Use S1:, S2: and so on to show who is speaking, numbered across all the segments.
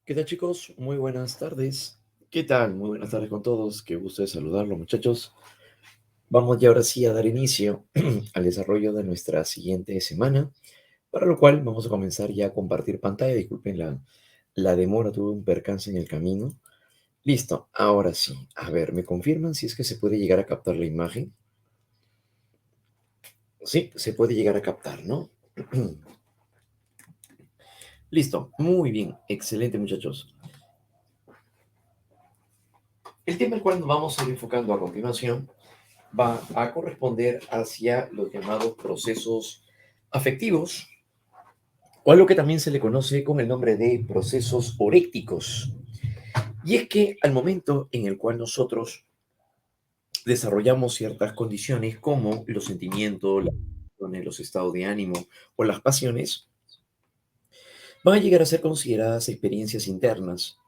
S1: ¿Qué tal, chicos? Muy buenas tardes. ¿Qué tal? Muy buenas tardes con todos. Qué gusto de saludarlos, muchachos. Vamos ya ahora sí a dar inicio al desarrollo de nuestra siguiente semana, para lo cual vamos a comenzar ya a compartir pantalla. Disculpen la demora, tuve un percance en el camino. Listo, ahora sí. A ver, ¿me confirman si es que se puede llegar a captar la imagen? Sí, se puede llegar a captar, ¿no? Listo, muy bien, excelente, muchachos. El tema al cual nos vamos a ir enfocando a continuación va a corresponder hacia los llamados procesos afectivos, o a lo que también se le conoce con el nombre de procesos orécticos. Y es que al momento en el cual nosotros desarrollamos ciertas condiciones como los sentimientos, las emociones, los estados de ánimo o las pasiones, van a llegar a ser consideradas experiencias internas.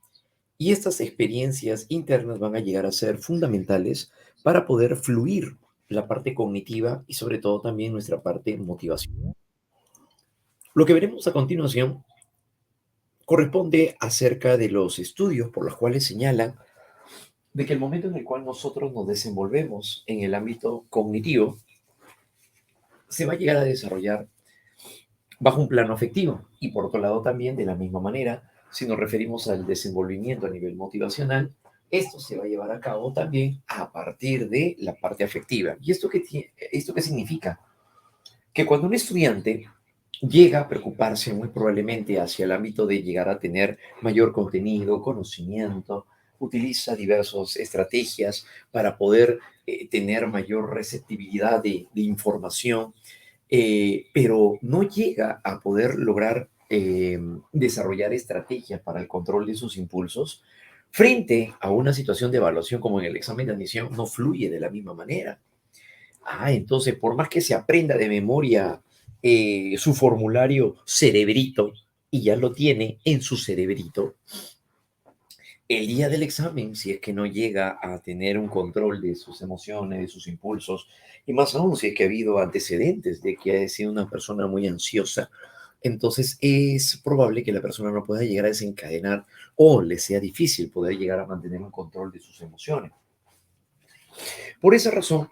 S1: Y estas experiencias internas van a llegar a ser fundamentales para poder fluir la parte cognitiva y sobre todo también nuestra parte motivacional. Lo que veremos a continuación corresponde acerca de los estudios por los cuales señalan de que el momento en el cual nosotros nos desenvolvemos en el ámbito cognitivo se va a llegar a desarrollar bajo un plano afectivo y por otro lado también de la misma manera, si nos referimos al desenvolvimiento a nivel motivacional, esto se va a llevar a cabo también a partir de la parte afectiva. ¿Y esto qué significa? Que cuando un estudiante llega a preocuparse muy probablemente hacia el ámbito de llegar a tener mayor contenido, conocimiento, utiliza diversas estrategias para poder tener mayor receptibilidad de información, pero no llega a poder lograr desarrollar estrategias para el control de sus impulsos, frente a una situación de evaluación como en el examen de admisión, no fluye de la misma manera. Entonces, por más que se aprenda de memoria su formulario cerebrito, y ya lo tiene en su cerebrito, el día del examen, si es que no llega a tener un control de sus emociones, de sus impulsos, y más aún si es que ha habido antecedentes de que ha sido una persona muy ansiosa, entonces es probable que la persona no pueda llegar a desencadenar o le sea difícil poder llegar a mantener un control de sus emociones. Por esa razón,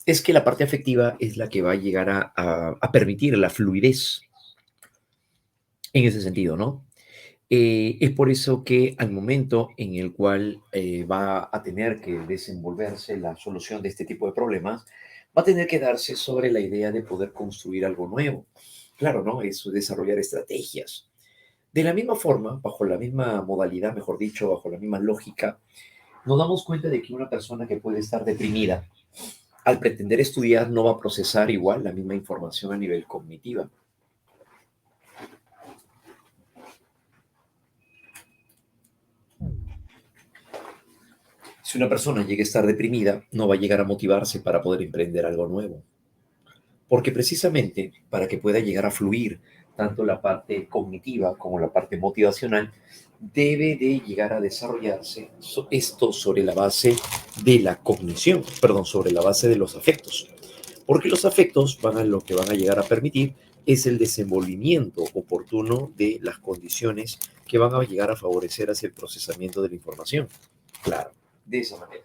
S1: es que la parte afectiva es la que va a llegar a permitir la fluidez en ese sentido, ¿no? Es por eso que al momento en el cual va a tener que desenvolverse la solución de este tipo de problemas, va a tener que darse sobre la idea de poder construir algo nuevo. Claro, ¿no? Eso, desarrollar estrategias. De la misma forma, bajo la misma modalidad, mejor dicho, bajo la misma lógica, nos damos cuenta de que una persona que puede estar deprimida, al pretender estudiar, no va a procesar igual la misma información a nivel cognitiva. Si una persona llega a estar deprimida, no va a llegar a motivarse para poder emprender algo nuevo. Porque precisamente para que pueda llegar a fluir tanto la parte cognitiva como la parte motivacional, debe de llegar a desarrollarse esto sobre la base de la cognición, perdón, sobre la base de los afectos. Porque los afectos van a lo que van a llegar a permitir es el desenvolvimiento oportuno de las condiciones que van a llegar a favorecer hacia el procesamiento de la información. Claro, de esa manera.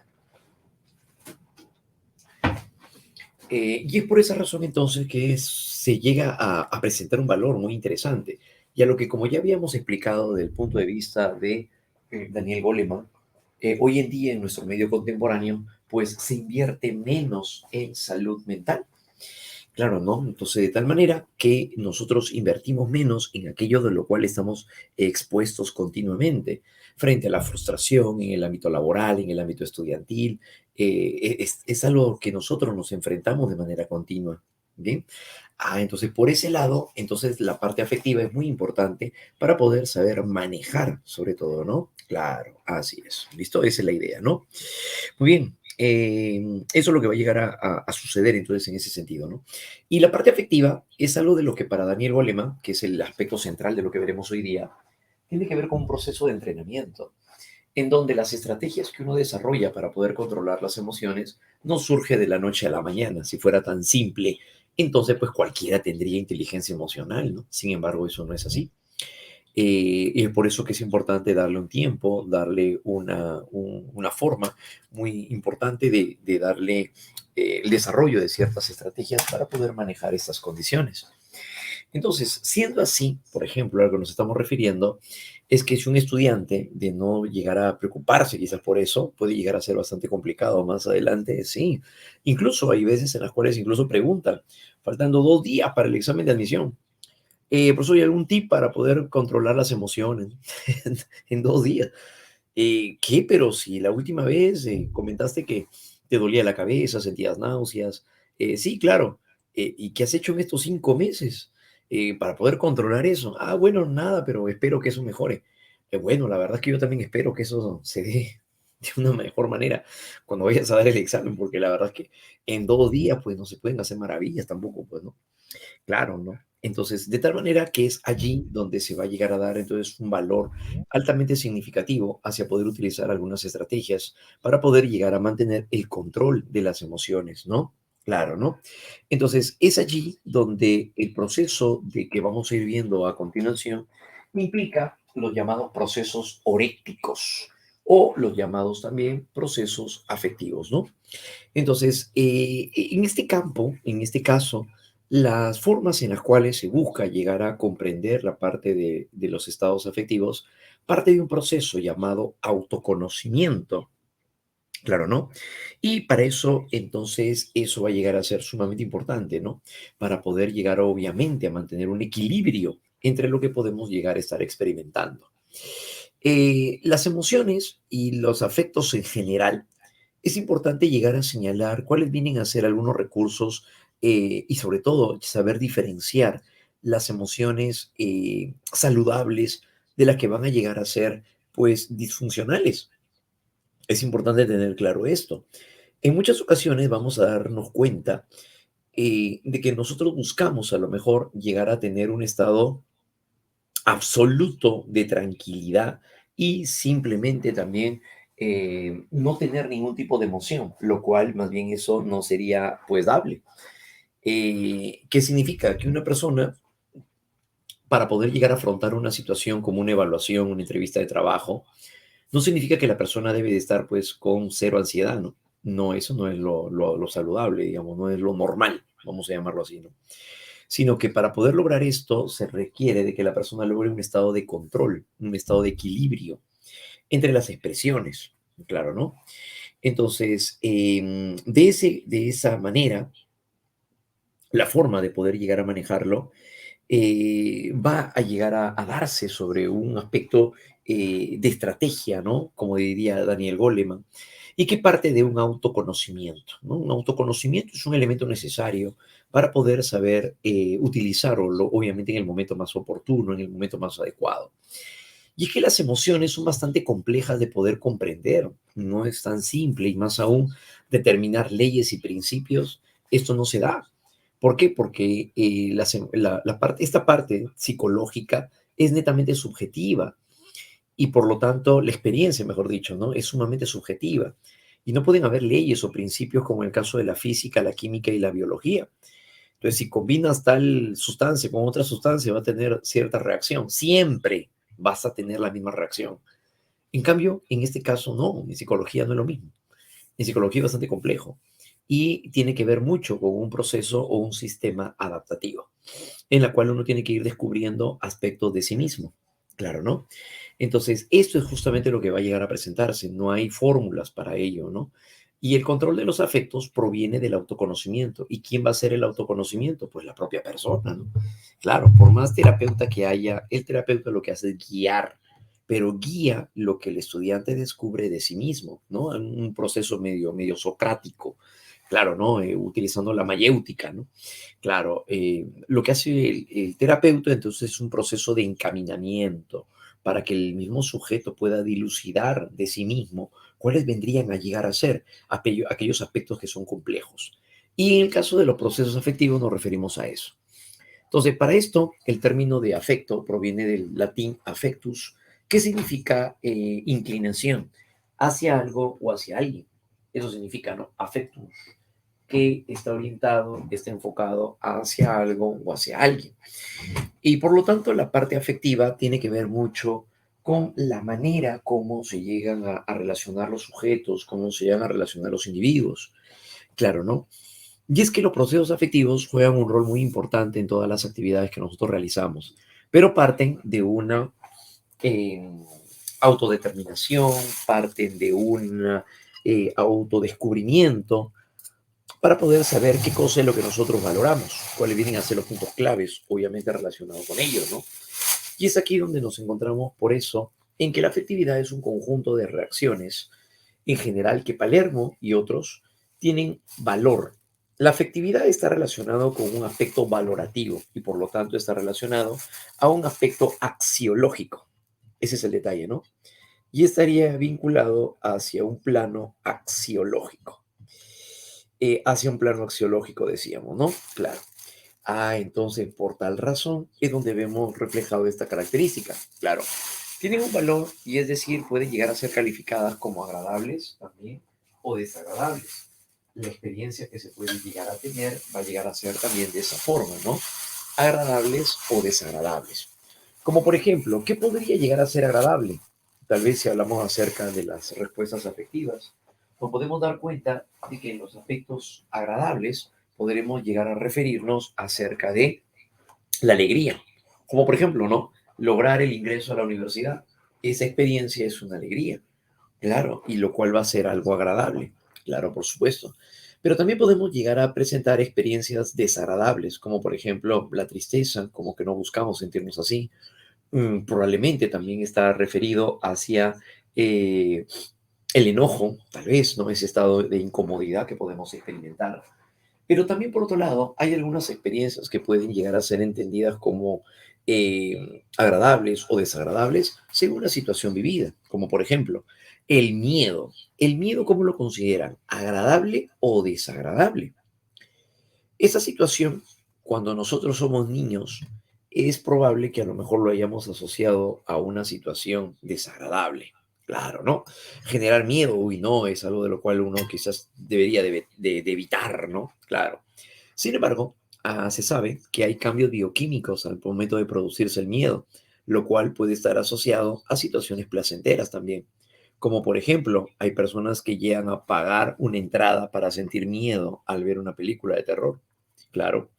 S1: Y es por esa razón entonces que se llega a presentar un valor muy interesante. Y a lo que, como ya habíamos explicado desde el punto de vista de Daniel Goleman, hoy en día en nuestro medio contemporáneo, pues se invierte menos en salud mental. Claro, ¿no? Entonces, de tal manera que nosotros invertimos menos en aquello de lo cual estamos expuestos continuamente, frente a la frustración en el ámbito laboral, en el ámbito estudiantil. Es algo que nosotros nos enfrentamos de manera continua. Bien. Entonces, por ese lado, entonces la parte afectiva es muy importante para poder saber manejar, sobre todo, ¿no? Claro, así es. ¿Listo? Esa es la idea, ¿no? Muy bien. Eso es lo que va a llegar a suceder entonces en ese sentido, ¿no? Y la parte afectiva es algo de lo que para Daniel Goleman, que es el aspecto central de lo que veremos hoy día, tiene que ver con un proceso de entrenamiento, en donde las estrategias que uno desarrolla para poder controlar las emociones no surge de la noche a la mañana. Si fuera tan simple, entonces pues cualquiera tendría inteligencia emocional, ¿no? Sin embargo, eso no es así. Y es por eso que es importante darle un tiempo, darle una forma muy importante de darle el desarrollo de ciertas estrategias para poder manejar estas condiciones. Entonces, siendo así, por ejemplo, a lo que nos estamos refiriendo es que si un estudiante de no llegar a preocuparse quizás por eso, puede llegar a ser bastante complicado más adelante, sí. Incluso hay veces en las cuales incluso preguntan, faltando 2 días para el examen de admisión. Profesor, ¿hay algún tip para poder controlar las emociones en 2 días? ¿Qué? Pero si la última vez comentaste que te dolía la cabeza, sentías náuseas. Sí, claro. ¿Y qué has hecho en estos 5 meses para poder controlar eso? Ah, bueno, nada, pero espero que eso mejore. Bueno, la verdad es que yo también espero que eso se dé de una mejor manera cuando vayas a dar el examen, porque la verdad es que en 2 días, pues no se pueden hacer maravillas tampoco, pues, ¿no? Claro, ¿no? Entonces, de tal manera que es allí donde se va a llegar a dar entonces un valor altamente significativo hacia poder utilizar algunas estrategias para poder llegar a mantener el control de las emociones, ¿no? Claro, ¿no? Entonces, es allí donde el proceso de que vamos a ir viendo a continuación implica los llamados procesos orécticos o los llamados también procesos afectivos, ¿no? Entonces, en este campo, en este caso, las formas en las cuales se busca llegar a comprender la parte de los estados afectivos parte de un proceso llamado autoconocimiento, claro, ¿no? Y para eso, entonces, eso va a llegar a ser sumamente importante, ¿no? Para poder llegar, obviamente, a mantener un equilibrio entre lo que podemos llegar a estar experimentando. Las emociones y los afectos en general es importante llegar a señalar cuáles vienen a ser algunos recursos y sobre todo saber diferenciar las emociones saludables de las que van a llegar a ser pues disfuncionales. Es importante tener claro esto. En muchas ocasiones vamos a darnos cuenta de que nosotros buscamos a lo mejor llegar a tener un estado absoluto de tranquilidad y simplemente también no tener ningún tipo de emoción, lo cual más bien eso no sería pues dable. ¿Qué significa? Que una persona para poder llegar a afrontar una situación como una evaluación, una entrevista de trabajo, no significa que la persona debe de estar pues con cero ansiedad, ¿no? No, eso no es lo saludable, digamos, no es lo normal, vamos a llamarlo así, ¿no? Sino que para poder lograr esto se requiere de que la persona logre un estado de control, un estado de equilibrio entre las expresiones, claro, ¿no? Entonces, de esa manera, la forma de poder llegar a manejarlo va a llegar a darse sobre un aspecto de estrategia, ¿no? Como diría Daniel Goleman, y que parte de un autoconocimiento, ¿no? Un autoconocimiento es un elemento necesario para poder saber utilizarlo, obviamente, en el momento más oportuno, en el momento más adecuado. Y es que las emociones son bastante complejas de poder comprender, no es tan simple y más aún determinar leyes y principios, esto no se da. ¿Por qué? Porque esta parte psicológica es netamente subjetiva y por lo tanto la experiencia, mejor dicho, ¿no? Es sumamente subjetiva. Y no pueden haber leyes o principios como en el caso de la física, la química y la biología. Entonces, si combinas tal sustancia con otra sustancia, va a tener cierta reacción. Siempre vas a tener la misma reacción. En cambio, en este caso, no. En psicología no es lo mismo. En psicología es bastante complejo y tiene que ver mucho con un proceso o un sistema adaptativo, en la cual uno tiene que ir descubriendo aspectos de sí mismo. Claro, ¿no? Entonces, esto es justamente lo que va a llegar a presentarse. No hay fórmulas para ello, ¿no? Y el control de los afectos proviene del autoconocimiento. ¿Y quién va a hacer el autoconocimiento? Pues la propia persona, ¿no? Claro, por más terapeuta que haya, el terapeuta lo que hace es guiar, pero guía lo que el estudiante descubre de sí mismo, ¿no? En un proceso medio socrático, claro, ¿no? Utilizando la mayéutica, ¿no? Claro, lo que hace el terapeuta entonces es un proceso de encaminamiento para que el mismo sujeto pueda dilucidar de sí mismo cuáles vendrían a llegar a ser aquellos aspectos que son complejos. Y en el caso de los procesos afectivos nos referimos a eso. Entonces, para esto, el término de afecto proviene del latín affectus, que significa inclinación hacia algo o hacia alguien. Eso significa, ¿no? Affectus. que está orientado, está enfocado hacia algo o hacia alguien. Y por lo tanto, la parte afectiva tiene que ver mucho con la manera como se llegan a relacionar los sujetos, cómo se llegan a relacionar los individuos. Claro, ¿no? Y es que los procesos afectivos juegan un rol muy importante en todas las actividades que nosotros realizamos, pero parten de una eh, autodeterminación, parten de un autodescubrimiento para poder saber qué cosa es lo que nosotros valoramos, cuáles vienen a ser los puntos claves, obviamente relacionados con ello, ¿no? Y es aquí donde nos encontramos por eso, en que la afectividad es un conjunto de reacciones, en general que Palermo y otros tienen valor. La afectividad está relacionado con un aspecto valorativo y por lo tanto está relacionado a un aspecto axiológico. Ese es el detalle, ¿no? Y estaría vinculado hacia un plano axiológico. Hacia un plano axiológico, decíamos, ¿no? Claro. Entonces, por tal razón es donde vemos reflejado esta característica. Claro, tienen un valor y es decir, pueden llegar a ser calificadas como agradables también o desagradables. La experiencia que se puede llegar a tener va a llegar a ser también de esa forma, ¿no? Agradables o desagradables. Como por ejemplo, ¿qué podría llegar a ser agradable? Tal vez si hablamos acerca de las respuestas afectivas, nos podemos dar cuenta de que en los aspectos agradables podremos llegar a referirnos acerca de la alegría. Como por ejemplo, ¿no? Lograr el ingreso a la universidad. Esa experiencia es una alegría, claro, y lo cual va a ser algo agradable, claro, por supuesto. Pero también podemos llegar a presentar experiencias desagradables, como por ejemplo la tristeza, como que no buscamos sentirnos así. Probablemente también está referido hacia el enojo, tal vez, ¿no? Ese estado de incomodidad que podemos experimentar. Pero también, por otro lado, hay algunas experiencias que pueden llegar a ser entendidas como agradables o desagradables según la situación vivida, como por ejemplo el miedo. ¿El miedo cómo lo consideran? ¿Agradable o desagradable? Esa situación, cuando nosotros somos niños, es probable que a lo mejor lo hayamos asociado a una situación desagradable. Claro, ¿no? Generar miedo, uy, no, es algo de lo cual uno quizás debería de evitar, ¿no? Claro. Sin embargo, se sabe que hay cambios bioquímicos al momento de producirse el miedo, lo cual puede estar asociado a situaciones placenteras también. Como por ejemplo, hay personas que llegan a pagar una entrada para sentir miedo al ver una película de terror. Claro,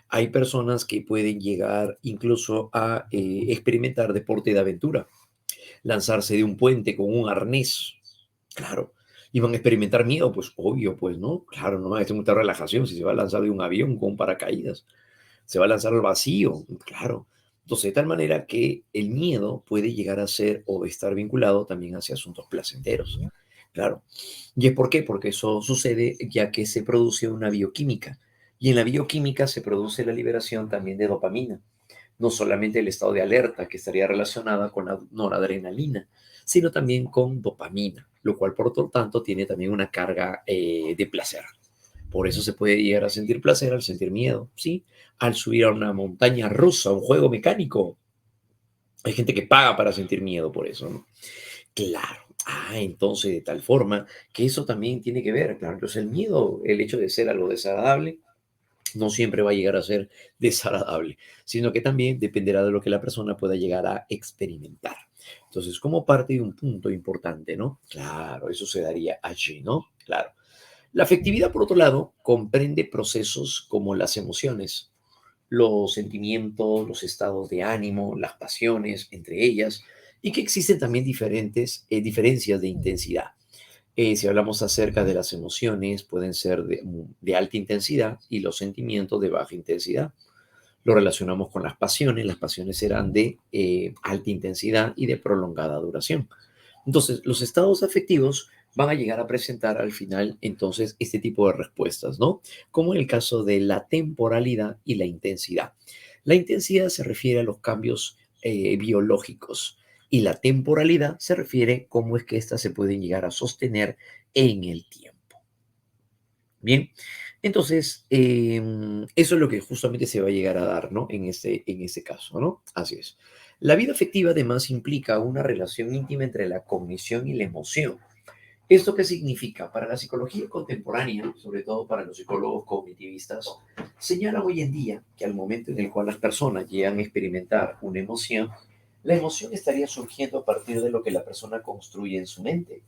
S1: hay personas que pueden llegar incluso a experimentar deporte de aventura, lanzarse de un puente con un arnés. Claro, y van a experimentar miedo, pues obvio, pues no, claro, no va a tener mucha relajación si se va a lanzar de un avión con paracaídas, se va a lanzar al vacío, claro. Entonces, de tal manera que el miedo puede llegar a ser o estar vinculado también hacia asuntos placenteros, claro. ¿Y es por qué? Porque eso sucede ya que se produce una bioquímica y en la bioquímica se produce la liberación también de dopamina, no solamente el estado de alerta que estaría relacionada con la noradrenalina, sino también con dopamina, lo cual por lo tanto tiene también una carga de placer. Por eso se puede llegar a sentir placer al sentir miedo, ¿sí? Al subir a una montaña rusa, un juego mecánico. Hay gente que paga para sentir miedo por eso, ¿no? Claro. Entonces de tal forma que eso también tiene que ver, claro. Entonces el miedo, el hecho de ser algo desagradable, no siempre va a llegar a ser desagradable, sino que también dependerá de lo que la persona pueda llegar a experimentar. Entonces, como parte de un punto importante, ¿no? Claro, eso se daría allí, ¿no? Claro. La afectividad, por otro lado, comprende procesos como las emociones, los sentimientos, los estados de ánimo, las pasiones, entre ellas, y que existen también diferentes diferencias de intensidad. Si hablamos acerca de las emociones, pueden ser de alta intensidad y los sentimientos de baja intensidad. Lo relacionamos con las pasiones serán de alta intensidad y de prolongada duración. Entonces, los estados afectivos van a llegar a presentar al final, entonces, este tipo de respuestas, ¿no? Como en el caso de la temporalidad y la intensidad. La intensidad se refiere a los cambios biológicos y la temporalidad se refiere a cómo es que éstas se pueden llegar a sostener en el tiempo. Bien, entonces, eso es lo que justamente se va a llegar a dar, ¿no? En este caso, ¿no? Así es. La vida afectiva además implica una relación íntima entre la cognición y la emoción. ¿Esto qué significa? Para la psicología contemporánea, sobre todo para los psicólogos cognitivistas, señala hoy en día que al momento en el cual las personas llegan a experimentar una emoción, la emoción estaría surgiendo a partir de lo que la persona construye en su mente.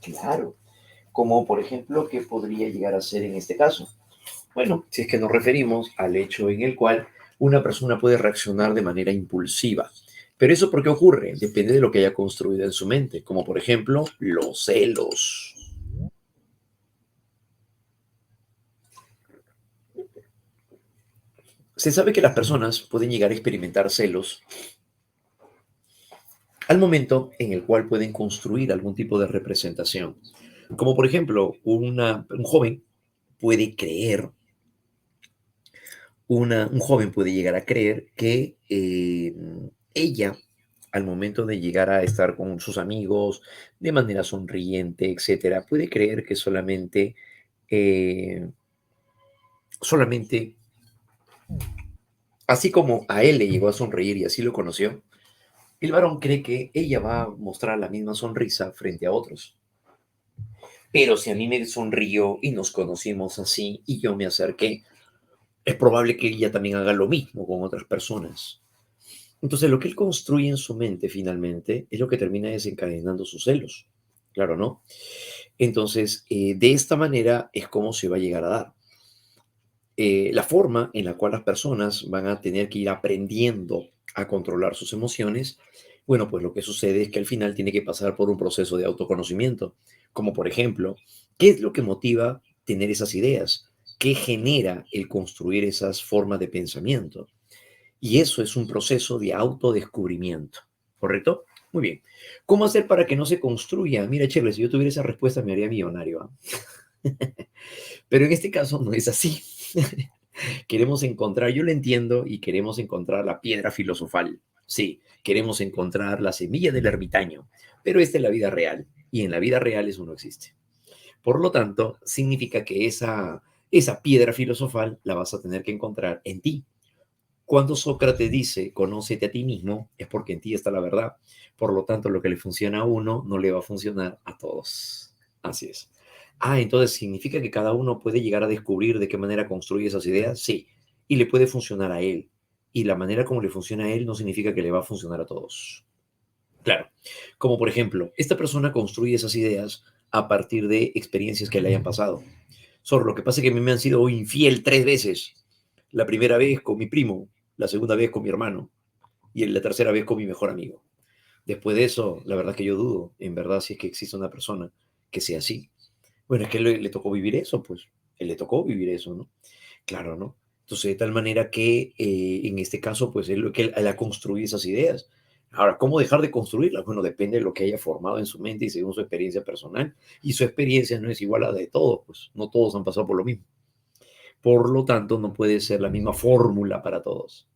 S1: Claro, como por ejemplo, ¿qué podría llegar a ser en este caso? Bueno, si es que nos referimos al hecho en el cual una persona puede reaccionar de manera impulsiva. Pero eso ¿por qué ocurre? Depende de lo que haya construido en su mente, como por ejemplo los celos. Se sabe que las personas pueden llegar a experimentar celos al momento en el cual pueden construir algún tipo de representación. Como por ejemplo, un joven puede creer, un joven puede llegar a creer que ella, al momento de llegar a estar con sus amigos de manera sonriente, etcétera, puede creer que solamente, así como a él le llegó a sonreír y así lo conoció, el varón cree que ella va a mostrar la misma sonrisa frente a otros. Pero si a mí me sonrió y nos conocimos así y yo me acerqué, es probable que ella también haga lo mismo con otras personas. Entonces, lo que él construye en su mente finalmente es lo que termina desencadenando sus celos. Claro, ¿no? Entonces, de esta manera es como se va a llegar a dar. La forma en la cual las personas van a tener que ir aprendiendo a controlar sus emociones, bueno, pues lo que sucede es que al final tiene que pasar por un proceso de autoconocimiento, como por ejemplo, ¿qué es lo que motiva tener esas ideas? ¿Qué genera el construir esas formas de pensamiento? Y eso es un proceso de autodescubrimiento, ¿correcto? Muy bien. ¿Cómo hacer para que no se construya? Mira, Chévere, si yo tuviera esa respuesta me haría millonario. Pero en este caso no es así. Queremos encontrar, yo lo entiendo, y queremos encontrar la piedra filosofal. Sí, queremos encontrar la semilla del ermitaño, pero esta es la vida real, y en la vida real eso no existe. Por lo tanto, significa que esa piedra filosofal la vas a tener que encontrar en ti. Cuando Sócrates dice, conócete a ti mismo, es porque en ti está la verdad. Por lo tanto, lo que le funciona a uno no le va a funcionar a todos. Así es. Entonces significa que cada uno puede llegar a descubrir de qué manera construye esas ideas. Sí, y le puede funcionar a él. Y la manera como le funciona a él no significa que le va a funcionar a todos. Claro, como por ejemplo, esta persona construye esas ideas a partir de experiencias que le hayan pasado. Solo lo que pasa es que a mí me han sido infiel 3 veces. La primera vez con mi primo, la segunda vez con mi hermano y la tercera vez con mi mejor amigo. Después de eso, la verdad que yo dudo, en verdad, si es que existe una persona que sea así. Bueno, es que le tocó vivir eso, pues. Él le tocó vivir eso, ¿no? Claro, ¿no? Entonces, de tal manera que en este caso, pues él, lo que él ha construido esas ideas. Ahora, ¿cómo dejar de construirlas? Bueno, depende de lo que haya formado en su mente y según su experiencia personal. Y su experiencia no es igual a la de todos, pues no todos han pasado por lo mismo. Por lo tanto, no puede ser la misma fórmula para todos.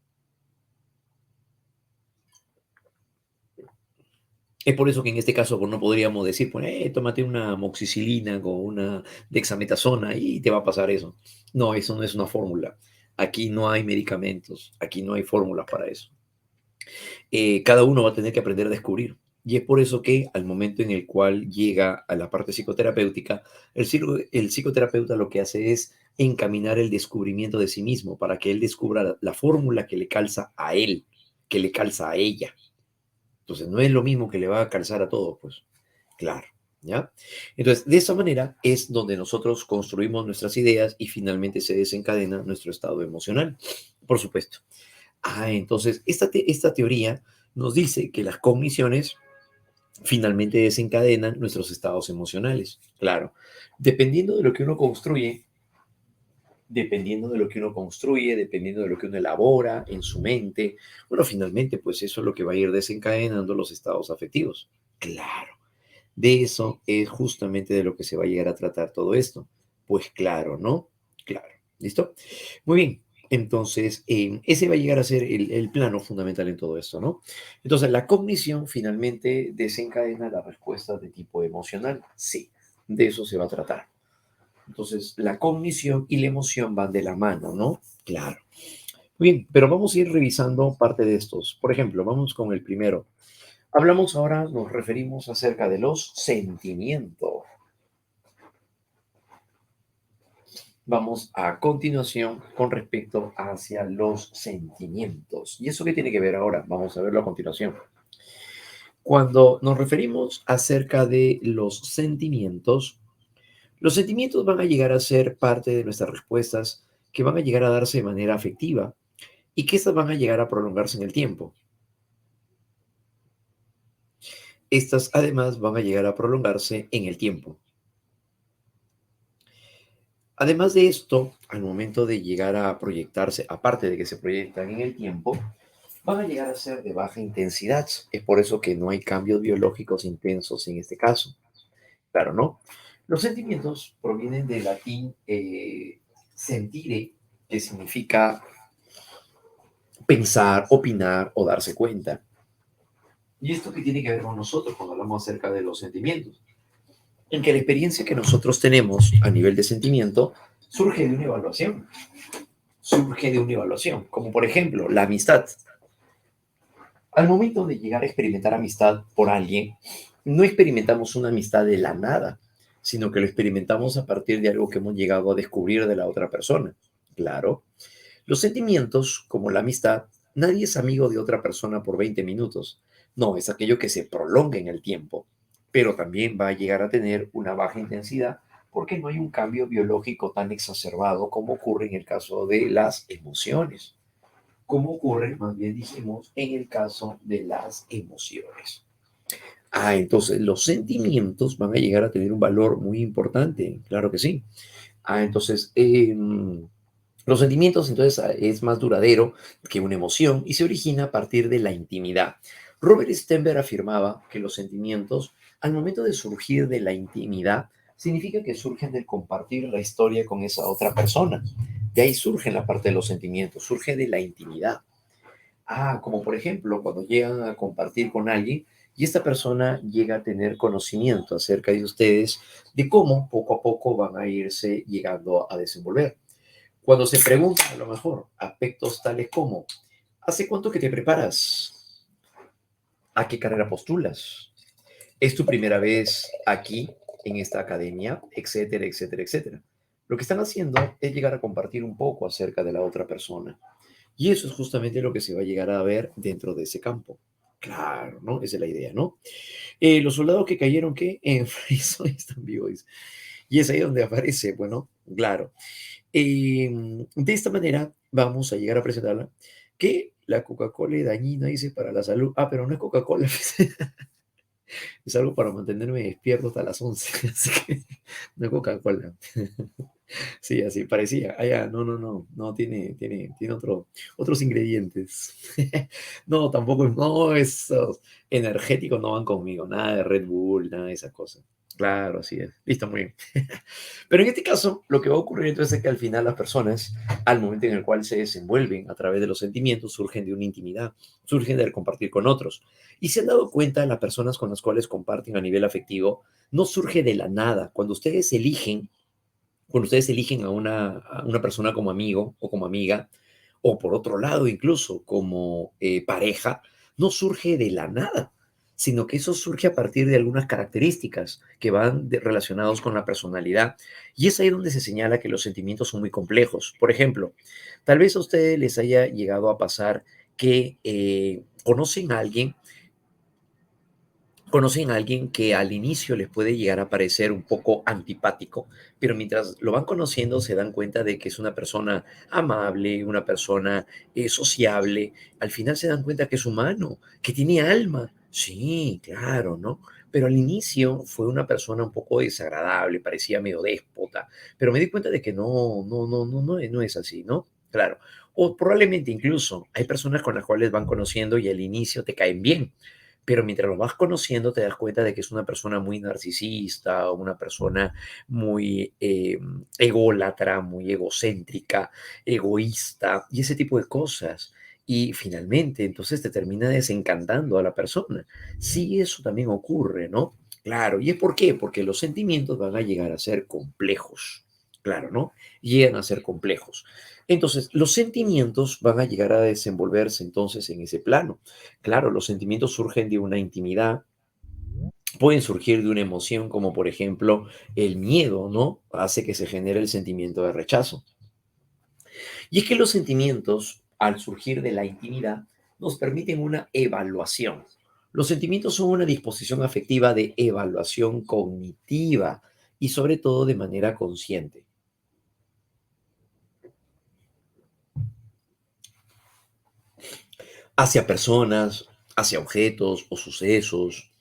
S1: Es por eso que en este caso pues, no podríamos decir, pues, tómate una moxicilina con una dexametasona y te va a pasar eso. No, eso no es una fórmula. Aquí no hay medicamentos, aquí no hay fórmulas para eso. Cada uno va a tener que aprender a descubrir. Y es por eso que al momento en el cual llega a la parte psicoterapéutica, el psicoterapeuta lo que hace es encaminar el descubrimiento de sí mismo para que él descubra la fórmula que le calza a él, que le calza a ella. Entonces, no es lo mismo que le va a calzar a todos, pues. Claro, ¿ya? Entonces, de esa manera es donde nosotros construimos nuestras ideas y finalmente se desencadena nuestro estado emocional, por supuesto. Entonces, esta teoría nos dice que las cogniciones finalmente desencadenan nuestros estados emocionales. Claro, dependiendo de lo que uno construye, dependiendo de lo que uno construye, dependiendo de lo que uno elabora en su mente, bueno, finalmente, pues eso es lo que va a ir desencadenando los estados afectivos. Claro, de eso es justamente de lo que se va a llegar a tratar todo esto. Pues claro, ¿no? Claro, ¿listo? Muy bien. Entonces, ese va a llegar a ser el plano fundamental en todo esto, ¿no? Entonces, la cognición finalmente desencadena la respuesta de tipo emocional. Sí, de eso se va a tratar. Entonces, la cognición y la emoción van de la mano, ¿no? Claro. Muy bien, pero vamos a ir revisando parte de estos. Por ejemplo, vamos con el primero. Hablamos ahora, nos referimos acerca de los sentimientos. vamos a continuación con respecto hacia los sentimientos. ¿Y eso qué tiene que ver ahora? Vamos a verlo a continuación. Cuando nos referimos acerca de los sentimientos van a llegar a ser parte de nuestras respuestas que van a llegar a darse de manera afectiva y que estas van a llegar a prolongarse en el tiempo. Estas además van a llegar a prolongarse en el tiempo. Además de esto, al momento de llegar a proyectarse, aparte de que se proyectan en el tiempo, van a llegar a ser de baja intensidad. Es por eso que no hay cambios biológicos intensos en este caso. Claro, ¿no? Los sentimientos provienen del latín sentire, que significa pensar, opinar o darse cuenta. ¿Y esto qué tiene que ver con nosotros cuando hablamos acerca de los sentimientos? En que la experiencia que nosotros tenemos a nivel de sentimiento surge de una evaluación. Surge de una evaluación, como por ejemplo la amistad. Al momento de llegar a experimentar amistad por alguien, no experimentamos una amistad de la nada, sino que lo experimentamos a partir de algo que hemos llegado a descubrir de la otra persona. Claro, los sentimientos, como la amistad, nadie es amigo de otra persona por 20 minutos. No, es aquello que se prolonga en el tiempo, pero también va a llegar a tener una baja intensidad porque no hay un cambio biológico tan exacerbado como ocurre en el caso de las emociones, como ocurre, más bien dijimos, en el caso de las emociones. Entonces los sentimientos van a llegar a tener un valor muy importante, claro que sí. Entonces, los sentimientos entonces es más duradero que una emoción y se origina a partir de la intimidad. Robert Stenberg afirmaba que los sentimientos, al momento de surgir de la intimidad, significa que surgen del compartir la historia con esa otra persona. De ahí surge la parte de los sentimientos, surge de la intimidad. Como por ejemplo, cuando llegan a compartir con alguien y esta persona llega a tener conocimiento acerca de ustedes, de cómo poco a poco van a irse llegando a desenvolver. Cuando se preguntan a lo mejor aspectos tales como, ¿hace cuánto que te preparas? ¿A qué carrera postulas? ¿Es tu primera vez aquí en esta academia? Etcétera, etcétera, etcétera. Lo que están haciendo es llegar a compartir un poco acerca de la otra persona. Y eso es justamente lo que se va a llegar a ver dentro de ese campo. Claro, ¿no? Esa es la idea, ¿no? Los soldados que cayeron, ¿qué? En Frison están vivos. Y es ahí donde aparece, bueno, claro. De esta manera vamos a llegar a presentarla que la Coca-Cola es dañina, dice, para la salud. Pero no es Coca-Cola, es algo para mantenerme despierto hasta las 11, así que no es Coca-Cola. Sí, así parecía. No, no, no, no, tiene otros ingredientes. No, tampoco, no, esos energéticos no van conmigo, nada de Red Bull, nada de esas cosas. Claro, así es. Listo, muy bien. Pero en este caso, lo que va a ocurrir entonces es que al final las personas, al momento en el cual se desenvuelven a través de los sentimientos, surgen de una intimidad, surgen del compartir con otros. Y se han dado cuenta, las personas con las cuales comparten a nivel afectivo, no surge de la nada. Cuando ustedes eligen a una persona como amigo o como amiga, o por otro lado incluso como pareja, no surge de la nada, sino que eso surge a partir de algunas características que van relacionados con la personalidad. Y es ahí donde se señala que los sentimientos son muy complejos. Por ejemplo, tal vez a ustedes les haya llegado a pasar que conocen a alguien que al inicio les puede llegar a parecer un poco antipático, pero mientras lo van conociendo se dan cuenta de que es una persona amable, una persona sociable. Al final se dan cuenta que es humano, que tiene alma. Sí, claro, ¿no? Pero al inicio fue una persona un poco desagradable, parecía medio déspota, pero me di cuenta de que no, no, no, no, no, no es así, ¿no? Claro. O probablemente incluso hay personas con las cuales van conociendo y al inicio te caen bien, pero mientras lo vas conociendo te das cuenta de que es una persona muy narcisista, una persona muy ególatra, muy egocéntrica, egoísta y ese tipo de cosas. Y finalmente, entonces te termina desencantando a la persona. Sí, eso también ocurre, ¿no? Claro, ¿y es por qué? Porque los sentimientos van a llegar a ser complejos, claro, ¿no? Llegan a ser complejos. Entonces, los sentimientos van a llegar a desenvolverse entonces en ese plano. Claro, los sentimientos surgen de una intimidad, pueden surgir de una emoción como por ejemplo el miedo, ¿no? Hace que se genere el sentimiento de rechazo. Y es que los sentimientos, al surgir de la intimidad, nos permiten una evaluación. Los sentimientos son una disposición afectiva de evaluación cognitiva y sobre todo de manera consciente hacia personas, hacia objetos o sucesos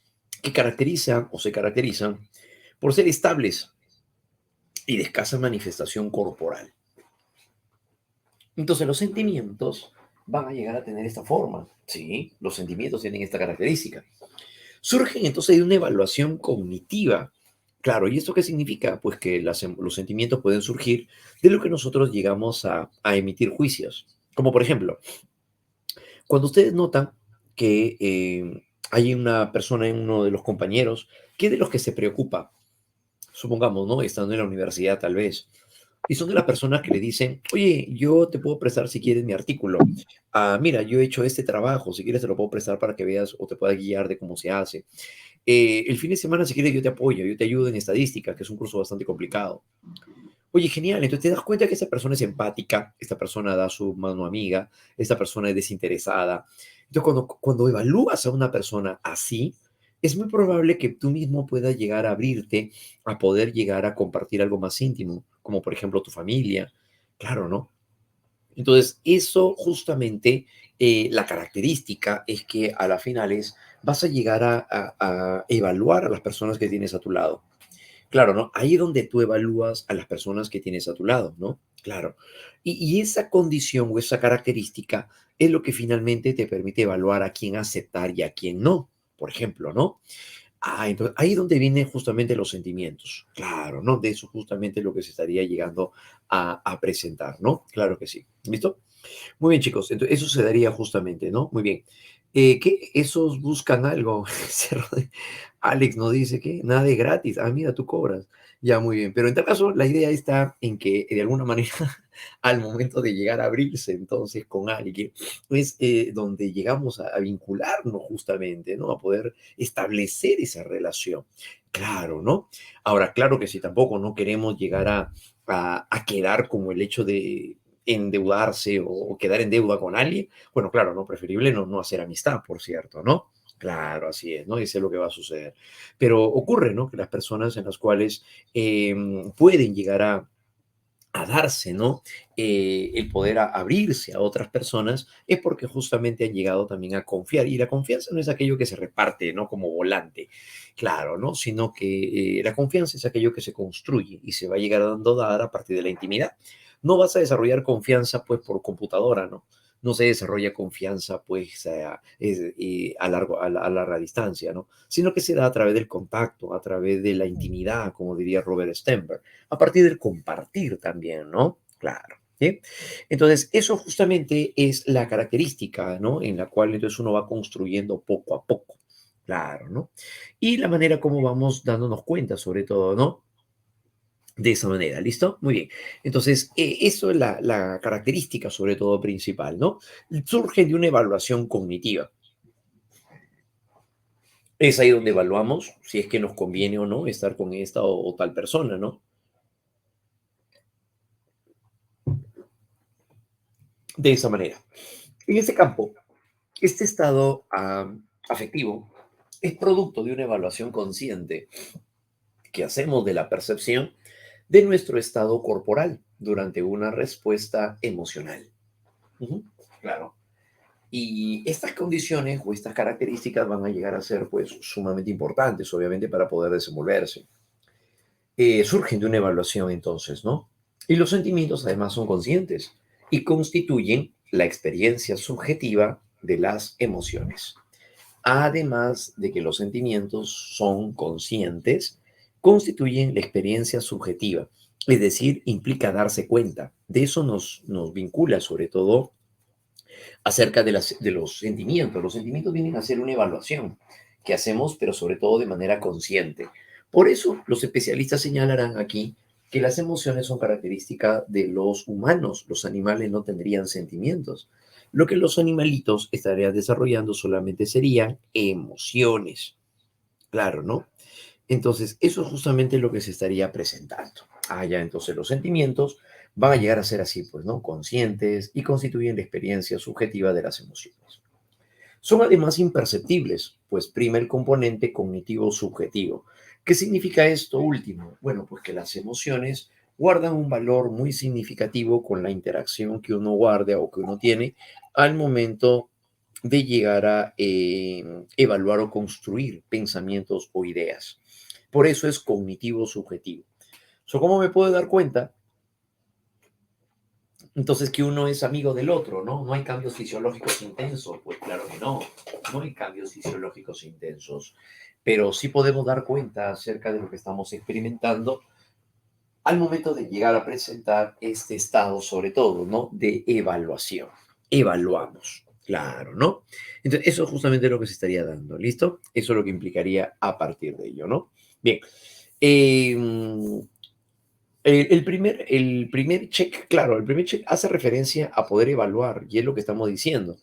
S1: que caracterizan o se caracterizan por ser estables y de escasa manifestación corporal. Entonces los sentimientos van a llegar a tener esta forma. Sí, los sentimientos tienen esta característica. Surgen entonces de una evaluación cognitiva. Claro, ¿y esto qué significa? Pues que los sentimientos pueden surgir de lo que nosotros llegamos a emitir juicios. Como por ejemplo, cuando ustedes notan que hay una persona en uno de los compañeros que de los que se preocupa, supongamos, ¿no? Estando en la universidad tal vez, y son de las personas que le dicen, oye, yo te puedo prestar si quieres mi artículo. Ah, mira, yo he hecho este trabajo, si quieres te lo puedo prestar para que veas o te pueda guiar de cómo se hace. El fin de semana, si quieres, yo te apoyo, yo te ayudo en estadística, que es un curso bastante complicado. Oye, genial, entonces te das cuenta que esta persona es empática, esta persona da su mano amiga, esta persona es desinteresada. Entonces, cuando evalúas a una persona así, es muy probable que tú mismo puedas llegar a abrirte a poder llegar a compartir algo más íntimo, como por ejemplo tu familia. Claro, ¿no? Entonces, eso justamente, la característica es que a las finales vas a llegar a evaluar a las personas que tienes a tu lado. Claro, ¿no? Ahí es donde tú evalúas a las personas que tienes a tu lado, ¿no? Claro. Y esa condición o esa característica es lo que finalmente te permite evaluar a quién aceptar y a quién no, por ejemplo, ¿no? Ah, entonces ahí es donde vienen justamente los sentimientos. Claro, ¿no? De eso justamente es lo que se estaría llegando a presentar, ¿no? Claro que sí. ¿Listo? Muy bien, chicos. Entonces, eso se daría justamente, ¿no? Muy bien. ¿Qué? ¿Esos buscan algo? Alex nos dice que nada de gratis. Ah, mira, tú cobras. Ya, muy bien. Pero en tal caso, la idea está en que de alguna manera, al momento de llegar a abrirse entonces con alguien, es donde llegamos a vincularnos justamente, ¿no? A poder establecer esa relación. Claro, ¿no? Ahora, claro que si tampoco no queremos llegar a quedar como el hecho de endeudarse o quedar en deuda con alguien, bueno, claro, no, preferible no hacer amistad, por cierto, ¿no? Claro, así es, ¿no? Y sé lo que va a suceder. Pero ocurre, ¿no? Que las personas en las cuales pueden llegar a darse, ¿no? El poder abrirse a otras personas es porque justamente han llegado también a confiar. Y la confianza no es aquello que se reparte, ¿no? Como volante, claro, ¿no? Sino que la confianza es aquello que se construye y se va a llegar dando dar a partir de la intimidad. No vas a desarrollar confianza, pues, por computadora, ¿no? No se desarrolla confianza, pues, a larga distancia, ¿no? Sino que se da a través del contacto, a través de la intimidad, como diría Robert Stenberg, a partir del compartir también, ¿no? Claro. ¿Sí? Entonces, eso justamente es la característica, ¿no? En la cual entonces uno va construyendo poco a poco, claro, ¿no? Y la manera como vamos dándonos cuenta, sobre todo, ¿no? De esa manera, ¿listo? Muy bien. Entonces, eso es la característica, sobre todo, principal, ¿no? Surge de una evaluación cognitiva. Es ahí donde evaluamos si es que nos conviene o no estar con esta o tal persona, ¿no? De esa manera. En ese campo, este estado afectivo es producto de una evaluación consciente que hacemos de la percepción de nuestro estado corporal durante una respuesta emocional. Ujú, claro. Y estas condiciones o estas características van a llegar a ser pues sumamente importantes, obviamente, para poder desenvolverse. Surgen de una evaluación entonces, ¿no? Y los sentimientos además son conscientes y constituyen la experiencia subjetiva de las emociones. Además de que los sentimientos son conscientes, constituyen la experiencia subjetiva, es decir, implica darse cuenta. De eso nos vincula sobre todo acerca de los sentimientos. Los sentimientos vienen a ser una evaluación que hacemos, pero sobre todo de manera consciente. Por eso los especialistas señalarán aquí que las emociones son características de los humanos. Los animales no tendrían sentimientos. Lo que los animalitos estarían desarrollando solamente serían emociones. Claro, ¿no? Entonces, eso es justamente lo que se estaría presentando. Ya, entonces los sentimientos van a llegar a ser así, pues, ¿no? Conscientes y constituyen la experiencia subjetiva de las emociones. Son además imperceptibles, pues prima el componente cognitivo subjetivo. ¿Qué significa esto último? Bueno, pues que las emociones guardan un valor muy significativo con la interacción que uno guarda o que uno tiene al momento de llegar a evaluar o construir pensamientos o ideas. Por eso es cognitivo subjetivo. ¿Cómo me puedo dar cuenta? Entonces que uno es amigo del otro, ¿no? No hay cambios fisiológicos intensos, pues claro que no, no hay cambios fisiológicos intensos, pero sí podemos dar cuenta acerca de lo que estamos experimentando al momento de llegar a presentar este estado, sobre todo, ¿no? De evaluación. Evaluamos, claro, ¿no? Entonces, eso es justamente lo que se estaría dando, ¿listo? Eso es lo que implicaría a partir de ello, ¿no? Bien. Eh, el primer check, claro, el primer check hace referencia a poder evaluar, y es lo que estamos diciendo.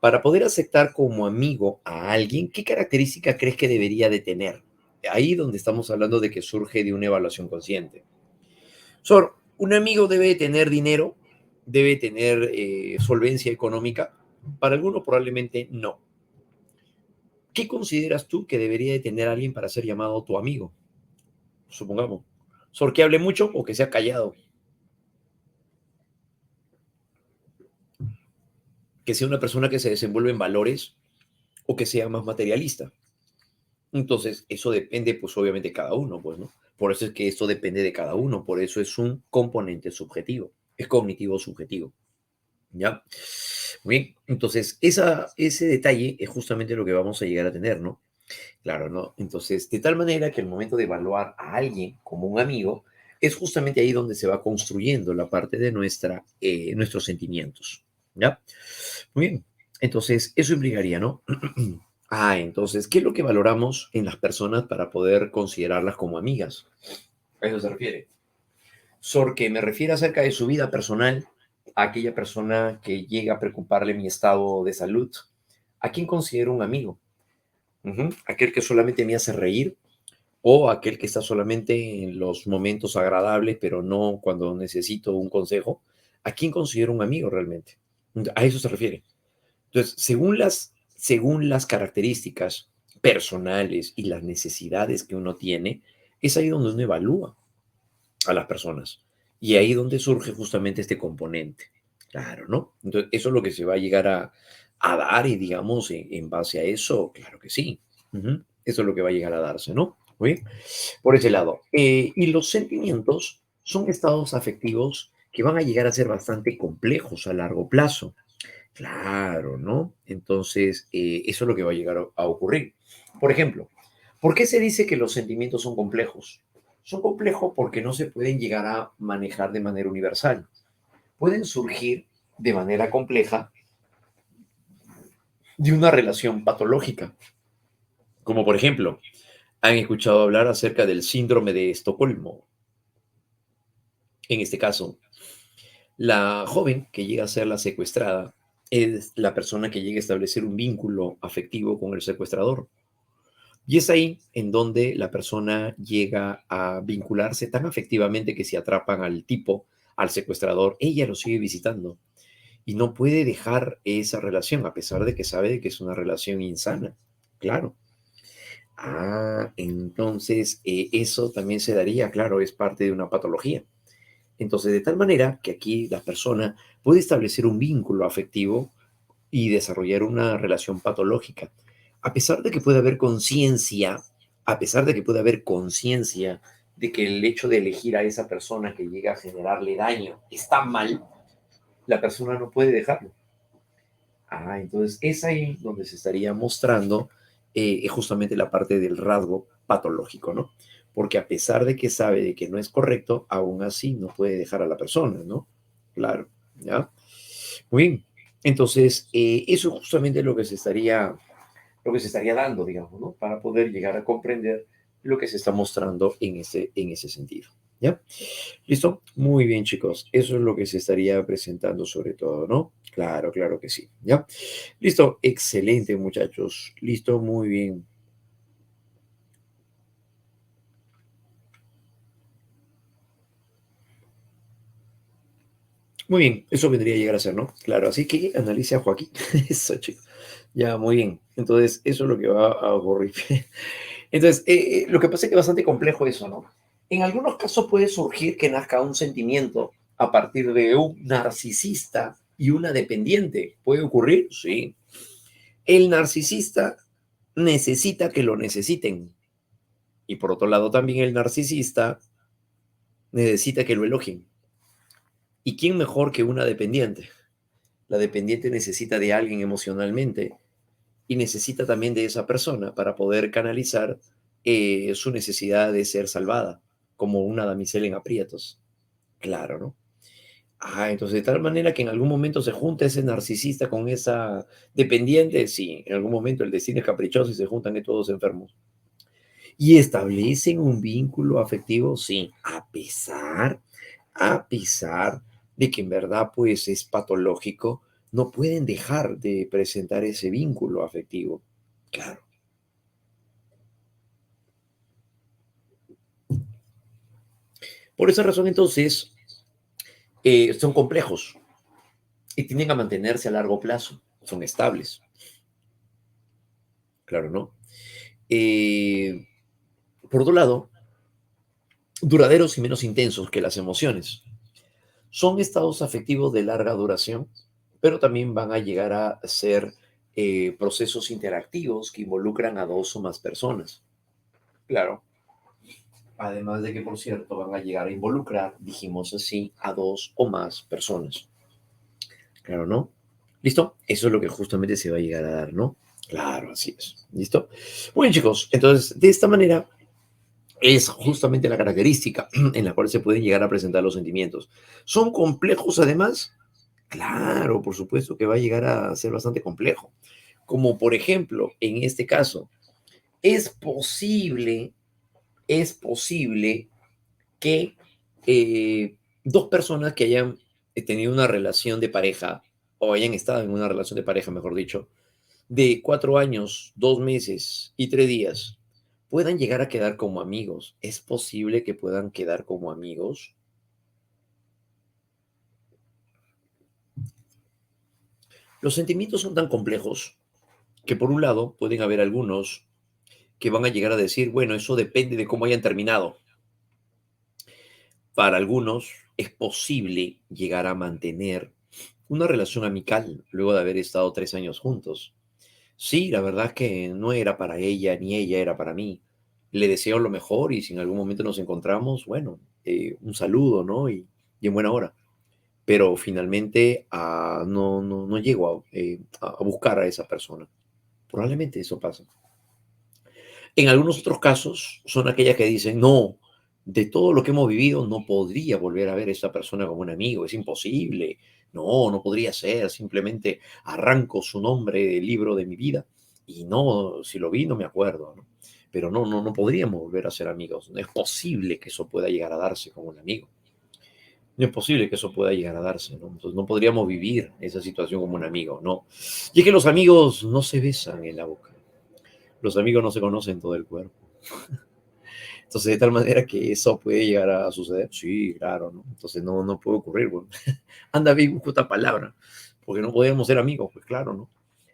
S1: Para poder aceptar como amigo a alguien, ¿qué característica crees que debería de tener? Ahí donde estamos hablando de que surge de una evaluación consciente. Un amigo debe tener dinero, debe tener solvencia económica. Para algunos probablemente no. ¿Qué consideras tú que debería de tener alguien para ser llamado tu amigo? Supongamos. Que hable mucho o que sea callado, que sea una persona que se desenvuelve en valores o que sea más materialista. Entonces, eso depende, pues obviamente, de cada uno, pues, ¿no? Por eso es que esto depende de cada uno, por eso es un componente subjetivo, es cognitivo subjetivo, ¿ya? Muy bien, entonces, ese detalle es justamente lo que vamos a llegar a tener, ¿no? Claro, ¿no? Entonces, de tal manera que el momento de evaluar a alguien como un amigo es justamente ahí donde se va construyendo la parte de nuestros sentimientos, ¿ya? Muy bien, entonces, eso implicaría, ¿no? Entonces, ¿qué es lo que valoramos en las personas para poder considerarlas como amigas? A eso se refiere. Que me refiere acerca de su vida personal, a aquella persona que llega a preocuparle mi estado de salud. ¿A quién considero un amigo? Aquel que solamente me hace reír o aquel que está solamente en los momentos agradables, pero no cuando necesito un consejo. ¿A quién considero un amigo realmente? A eso se refiere. Entonces, según las características personales y las necesidades que uno tiene, es ahí donde uno evalúa a las personas. Y ahí donde surge justamente este componente. Claro, ¿no? Entonces, eso es lo que se va a llegar a dar y digamos, en base a eso, claro que sí. Eso es lo que va a llegar a darse, ¿no? Muy bien. Por ese lado. Y los sentimientos son estados afectivos que van a llegar a ser bastante complejos a largo plazo. Claro, ¿no? Entonces, eso es lo que va a llegar a ocurrir. Por ejemplo, ¿por qué se dice que los sentimientos son complejos? Son complejos porque no se pueden llegar a manejar de manera universal. Pueden surgir de manera compleja de una relación patológica, como por ejemplo, han escuchado hablar acerca del síndrome de Estocolmo. En este caso, la joven que llega a ser la secuestrada es la persona que llega a establecer un vínculo afectivo con el secuestrador. Y es ahí en donde la persona llega a vincularse tan afectivamente que si atrapan al tipo, al secuestrador, ella lo sigue visitando y no puede dejar esa relación a pesar de que sabe que es una relación insana. Claro. Entonces eso también se daría, claro, es parte de una patología. Entonces, de tal manera que aquí la persona puede establecer un vínculo afectivo y desarrollar una relación patológica. A pesar de que puede haber conciencia, a pesar de que puede haber conciencia de que el hecho de elegir a esa persona que llega a generarle daño está mal, la persona no puede dejarlo. Entonces es ahí donde se estaría mostrando justamente la parte del rasgo patológico, ¿no? Porque a pesar de que sabe de que no es correcto, aún así no puede dejar a la persona, ¿no? Claro, ¿ya? Muy bien. Entonces, eso es justamente lo que se estaría dando, digamos, ¿no? Para poder llegar a comprender lo que se está mostrando en ese sentido. ¿Ya? ¿Listo? Muy bien, chicos. Eso es lo que se estaría presentando sobre todo, ¿no? Claro, claro que sí. ¿Ya? Listo. Excelente, muchachos. Listo, muy bien. Muy bien, eso vendría a llegar a ser, ¿no? Claro, así que analice a Joaquín. Eso, chicos. Ya, muy bien. Entonces, eso es lo que va a ocurrir. Entonces, lo que pasa es que es bastante complejo eso, ¿no? En algunos casos puede surgir que nazca un sentimiento a partir de un narcisista y una dependiente. ¿Puede ocurrir? Sí. El narcisista necesita que lo necesiten. Y por otro lado, también el narcisista necesita que lo elogien. ¿Y quién mejor que una dependiente? La dependiente necesita de alguien emocionalmente y necesita también de esa persona para poder canalizar su necesidad de ser salvada, como una damisela en aprietos. Claro, ¿no? Entonces de tal manera que en algún momento se junta ese narcisista con esa dependiente, sí, en algún momento el destino es caprichoso y se juntan todos enfermos. Y establecen un vínculo afectivo, sí, a pesar de que en verdad pues es patológico, no pueden dejar de presentar ese vínculo afectivo. Claro. Por esa razón entonces son complejos y tienden a mantenerse a largo plazo, son estables, claro, ¿no? Eh, por otro lado, duraderos y menos intensos que las emociones. Son estados afectivos de larga duración, pero también van a llegar a ser procesos interactivos que involucran a dos o más personas. Claro. Además de que, por cierto, van a llegar a involucrar, dijimos así, a dos o más personas. Claro, ¿no? ¿Listo? Eso es lo que justamente se va a llegar a dar, ¿no? Claro, así es. ¿Listo? Muy bien, chicos. Entonces, de esta manera es justamente la característica en la cual se pueden llegar a presentar los sentimientos. ¿Son complejos además? Claro, por supuesto que va a llegar a ser bastante complejo. Como por ejemplo, en este caso, es posible, es posible que dos personas que hayan tenido una relación de pareja, o hayan estado en una relación de pareja, mejor dicho, de 4 años, 2 meses y 3 días, puedan llegar a quedar como amigos. ¿Es posible que puedan quedar como amigos? Los sentimientos son tan complejos que por un lado pueden haber algunos que van a llegar a decir, bueno, eso depende de cómo hayan terminado. Para algunos es posible llegar a mantener una relación amical luego de haber estado 3 años juntos. Sí, la verdad es que no era para ella ni ella era para mí. Le deseo lo mejor y si en algún momento nos encontramos, bueno, un saludo, ¿no? Y en buena hora. Pero finalmente no llego a buscar a esa persona. Probablemente eso pasa. En algunos otros casos son aquellas que dicen, no, de todo lo que hemos vivido no podría volver a ver a esta persona como un amigo, es imposible, no podría ser, simplemente arranco su nombre del libro de mi vida y no, si lo vi no me acuerdo, ¿no? Pero no podríamos volver a ser amigos, no es posible que eso pueda llegar a darse como un amigo, no es posible que eso pueda llegar a darse, ¿no? Entonces no podríamos vivir esa situación como un amigo, ¿no? Y es que los amigos no se besan en la boca, los amigos no se conocen todo el cuerpo. Entonces, de tal manera que eso puede llegar a suceder. Sí, claro, ¿no? Entonces, no puede ocurrir, bueno. Anda bien, busca esta palabra, porque no podemos ser amigos, pues claro, ¿no?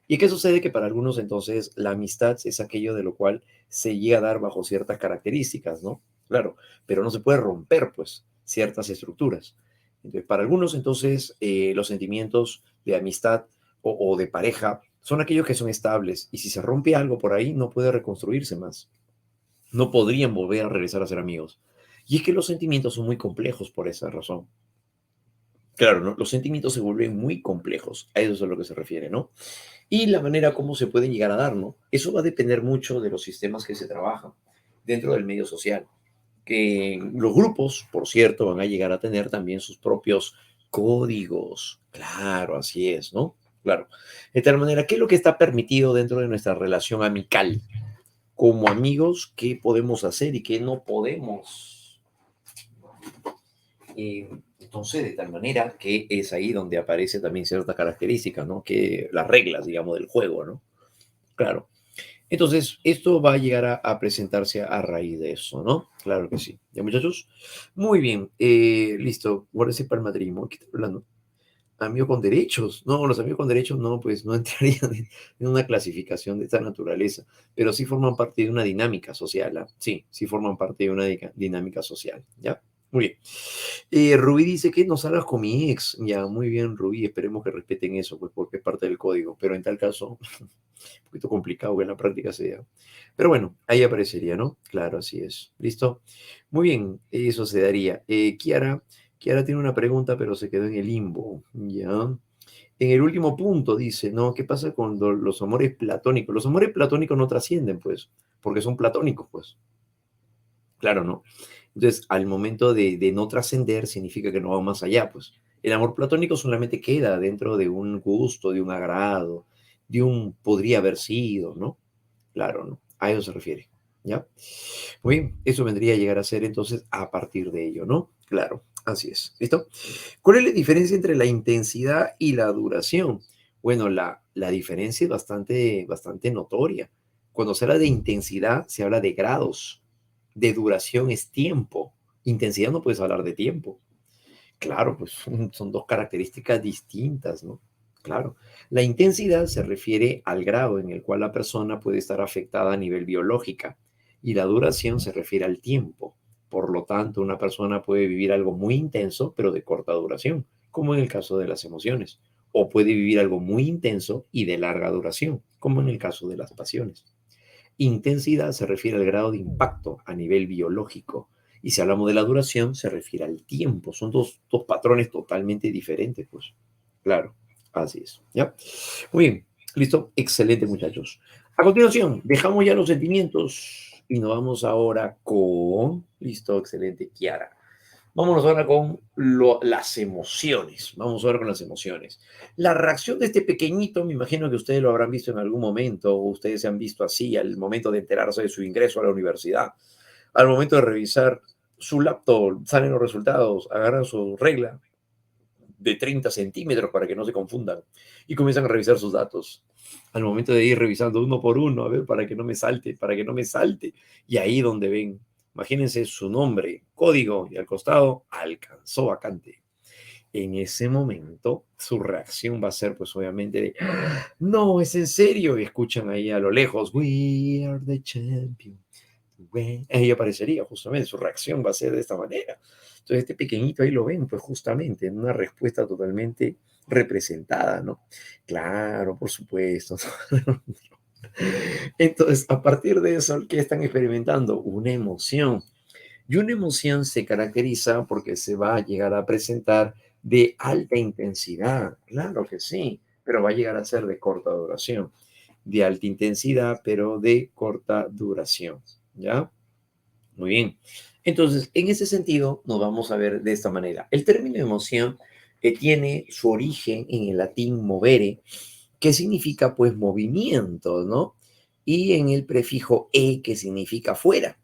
S1: ¿Y qué sucede? Que para algunos, entonces, la amistad es aquello de lo cual se llega a dar bajo ciertas características, ¿no? Claro, pero no se puede romper, pues, ciertas estructuras. Entonces, para algunos, entonces, los sentimientos de amistad o de pareja son aquellos que son estables, y si se rompe algo por ahí, no puede reconstruirse más, no podrían volver a regresar a ser amigos. Y es que los sentimientos son muy complejos por esa razón. Claro, ¿no? Los sentimientos se vuelven muy complejos, a eso es a lo que se refiere, ¿no? Y la manera como se pueden llegar a dar, ¿no? Eso va a depender mucho de los sistemas que se trabajan dentro del medio social. Que los grupos, por cierto, van a llegar a tener también sus propios códigos. Claro, así es, ¿no? Claro. De tal manera, ¿qué es lo que está permitido dentro de nuestra relación amical? Como amigos, qué podemos hacer y qué no podemos. Entonces, de tal manera que es ahí donde aparece también ciertas características, ¿no? Que las reglas, digamos, del juego, ¿no? Claro. Entonces, esto va a llegar a presentarse a raíz de eso, ¿no? Claro que sí. ¿Ya, muchachos? Muy bien. Listo. Guárdese para el matrimonio. ¿Qué está hablando? Amigo con derechos. No, los amigos con derechos no, pues no entrarían en una clasificación de esta naturaleza, pero sí forman parte de una dinámica social. ¿Ah? Sí, sí forman parte de una dinámica social. ¿Ya? Muy bien. Rubí dice que no salgas con mi ex. Ya, muy bien, Rubí. Esperemos que respeten eso, pues porque es parte del código. Pero en tal caso, un poquito complicado que en la práctica sea. Pero bueno, ahí aparecería, ¿no? Claro, así es. ¿Listo? Muy bien, eso se daría. Kiara tiene una pregunta, pero se quedó en el limbo, ¿ya? En el último punto dice, ¿no? ¿Qué pasa con los amores platónicos? Los amores platónicos no trascienden, pues, porque son platónicos, pues. Claro, ¿no? Entonces, al momento de no trascender, significa que no va más allá, pues. El amor platónico solamente queda dentro de un gusto, de un agrado, de un podría haber sido, ¿no? Claro, ¿no? A eso se refiere, ¿ya? Muy bien, eso vendría a llegar a ser entonces a partir de ello, ¿no? Claro, así es. ¿Listo? ¿Cuál es la diferencia entre la intensidad y la duración? Bueno, la diferencia es bastante notoria. Cuando se habla de intensidad, se habla de grados. De duración es tiempo. Intensidad no puedes hablar de tiempo. Claro, pues son dos características distintas, ¿no? Claro. La intensidad se refiere al grado en el cual la persona puede estar afectada a nivel biológica y la duración se refiere al tiempo. Por lo tanto, una persona puede vivir algo muy intenso, pero de corta duración, como en el caso de las emociones, o puede vivir algo muy intenso y de larga duración, como en el caso de las pasiones. Intensidad se refiere al grado de impacto a nivel biológico. Y si hablamos de la duración, se refiere al tiempo. Son dos patrones totalmente diferentes, pues. Claro, así es. ¿Ya? Muy bien. ¿Listo? Excelente, muchachos. A continuación, dejamos ya los sentimientos y nos vamos ahora con... Listo, excelente, Kiara. Vámonos ahora con las emociones. Vamos ahora con las emociones. La reacción de este pequeñito, me imagino que ustedes lo habrán visto en algún momento, o ustedes se han visto así al momento de enterarse de su ingreso a la universidad. Al momento de revisar su laptop, salen los resultados, agarran su regla de 30 centímetros para que no se confundan y comienzan a revisar sus datos. Al momento de ir revisando uno por uno, a ver, para que no me salte, para que no me salte. Y ahí donde ven, imagínense su nombre, código y al costado, alcanzó vacante. En ese momento, su reacción va a ser, pues obviamente, de, no, es en serio. Y escuchan ahí a lo lejos, we are the champions. Ahí aparecería justamente, su reacción va a ser de esta manera. Entonces, este pequeñito ahí lo ven, pues justamente, en una respuesta totalmente representada, ¿no? Claro, por supuesto. Entonces, a partir de eso, ¿qué están experimentando? Una emoción. Y una emoción se caracteriza porque se va a llegar a presentar de alta intensidad, claro que sí, pero va a llegar a ser de corta duración. De alta intensidad, pero de corta duración, ¿ya? Muy bien. Entonces, en ese sentido, nos vamos a ver de esta manera. El término emoción tiene su origen en el latín movere, que significa pues movimiento, ¿no? Y en el prefijo e, que significa fuera.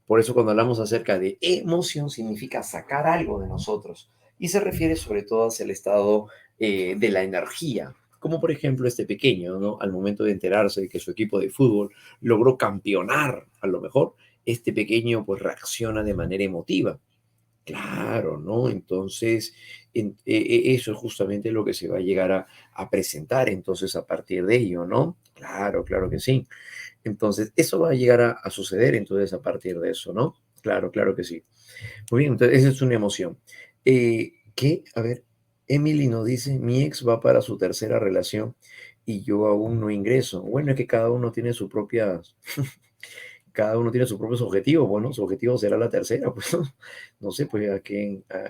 S1: Por eso cuando hablamos acerca de emoción, significa sacar algo de nosotros. Y se refiere sobre todo hacia el estado de la energía. Como por ejemplo este pequeño, ¿no? Al momento de enterarse de que su equipo de fútbol logró campeonar, a lo mejor, este pequeño pues reacciona de manera emotiva. Claro, ¿no? Entonces, eso es justamente lo que se va a llegar a presentar entonces a partir de ello, ¿no? Claro, claro que sí. Entonces, eso va a llegar a suceder entonces a partir de eso, ¿no? Claro, claro que sí. Muy bien, entonces esa es una emoción. ¿Qué? A ver, Emily nos dice, mi ex va para su tercera relación y yo aún no ingreso. Bueno, es que cada uno tiene sus propias, cada uno tiene sus propios objetivos. Bueno, su objetivo será la tercera, pues no sé, pues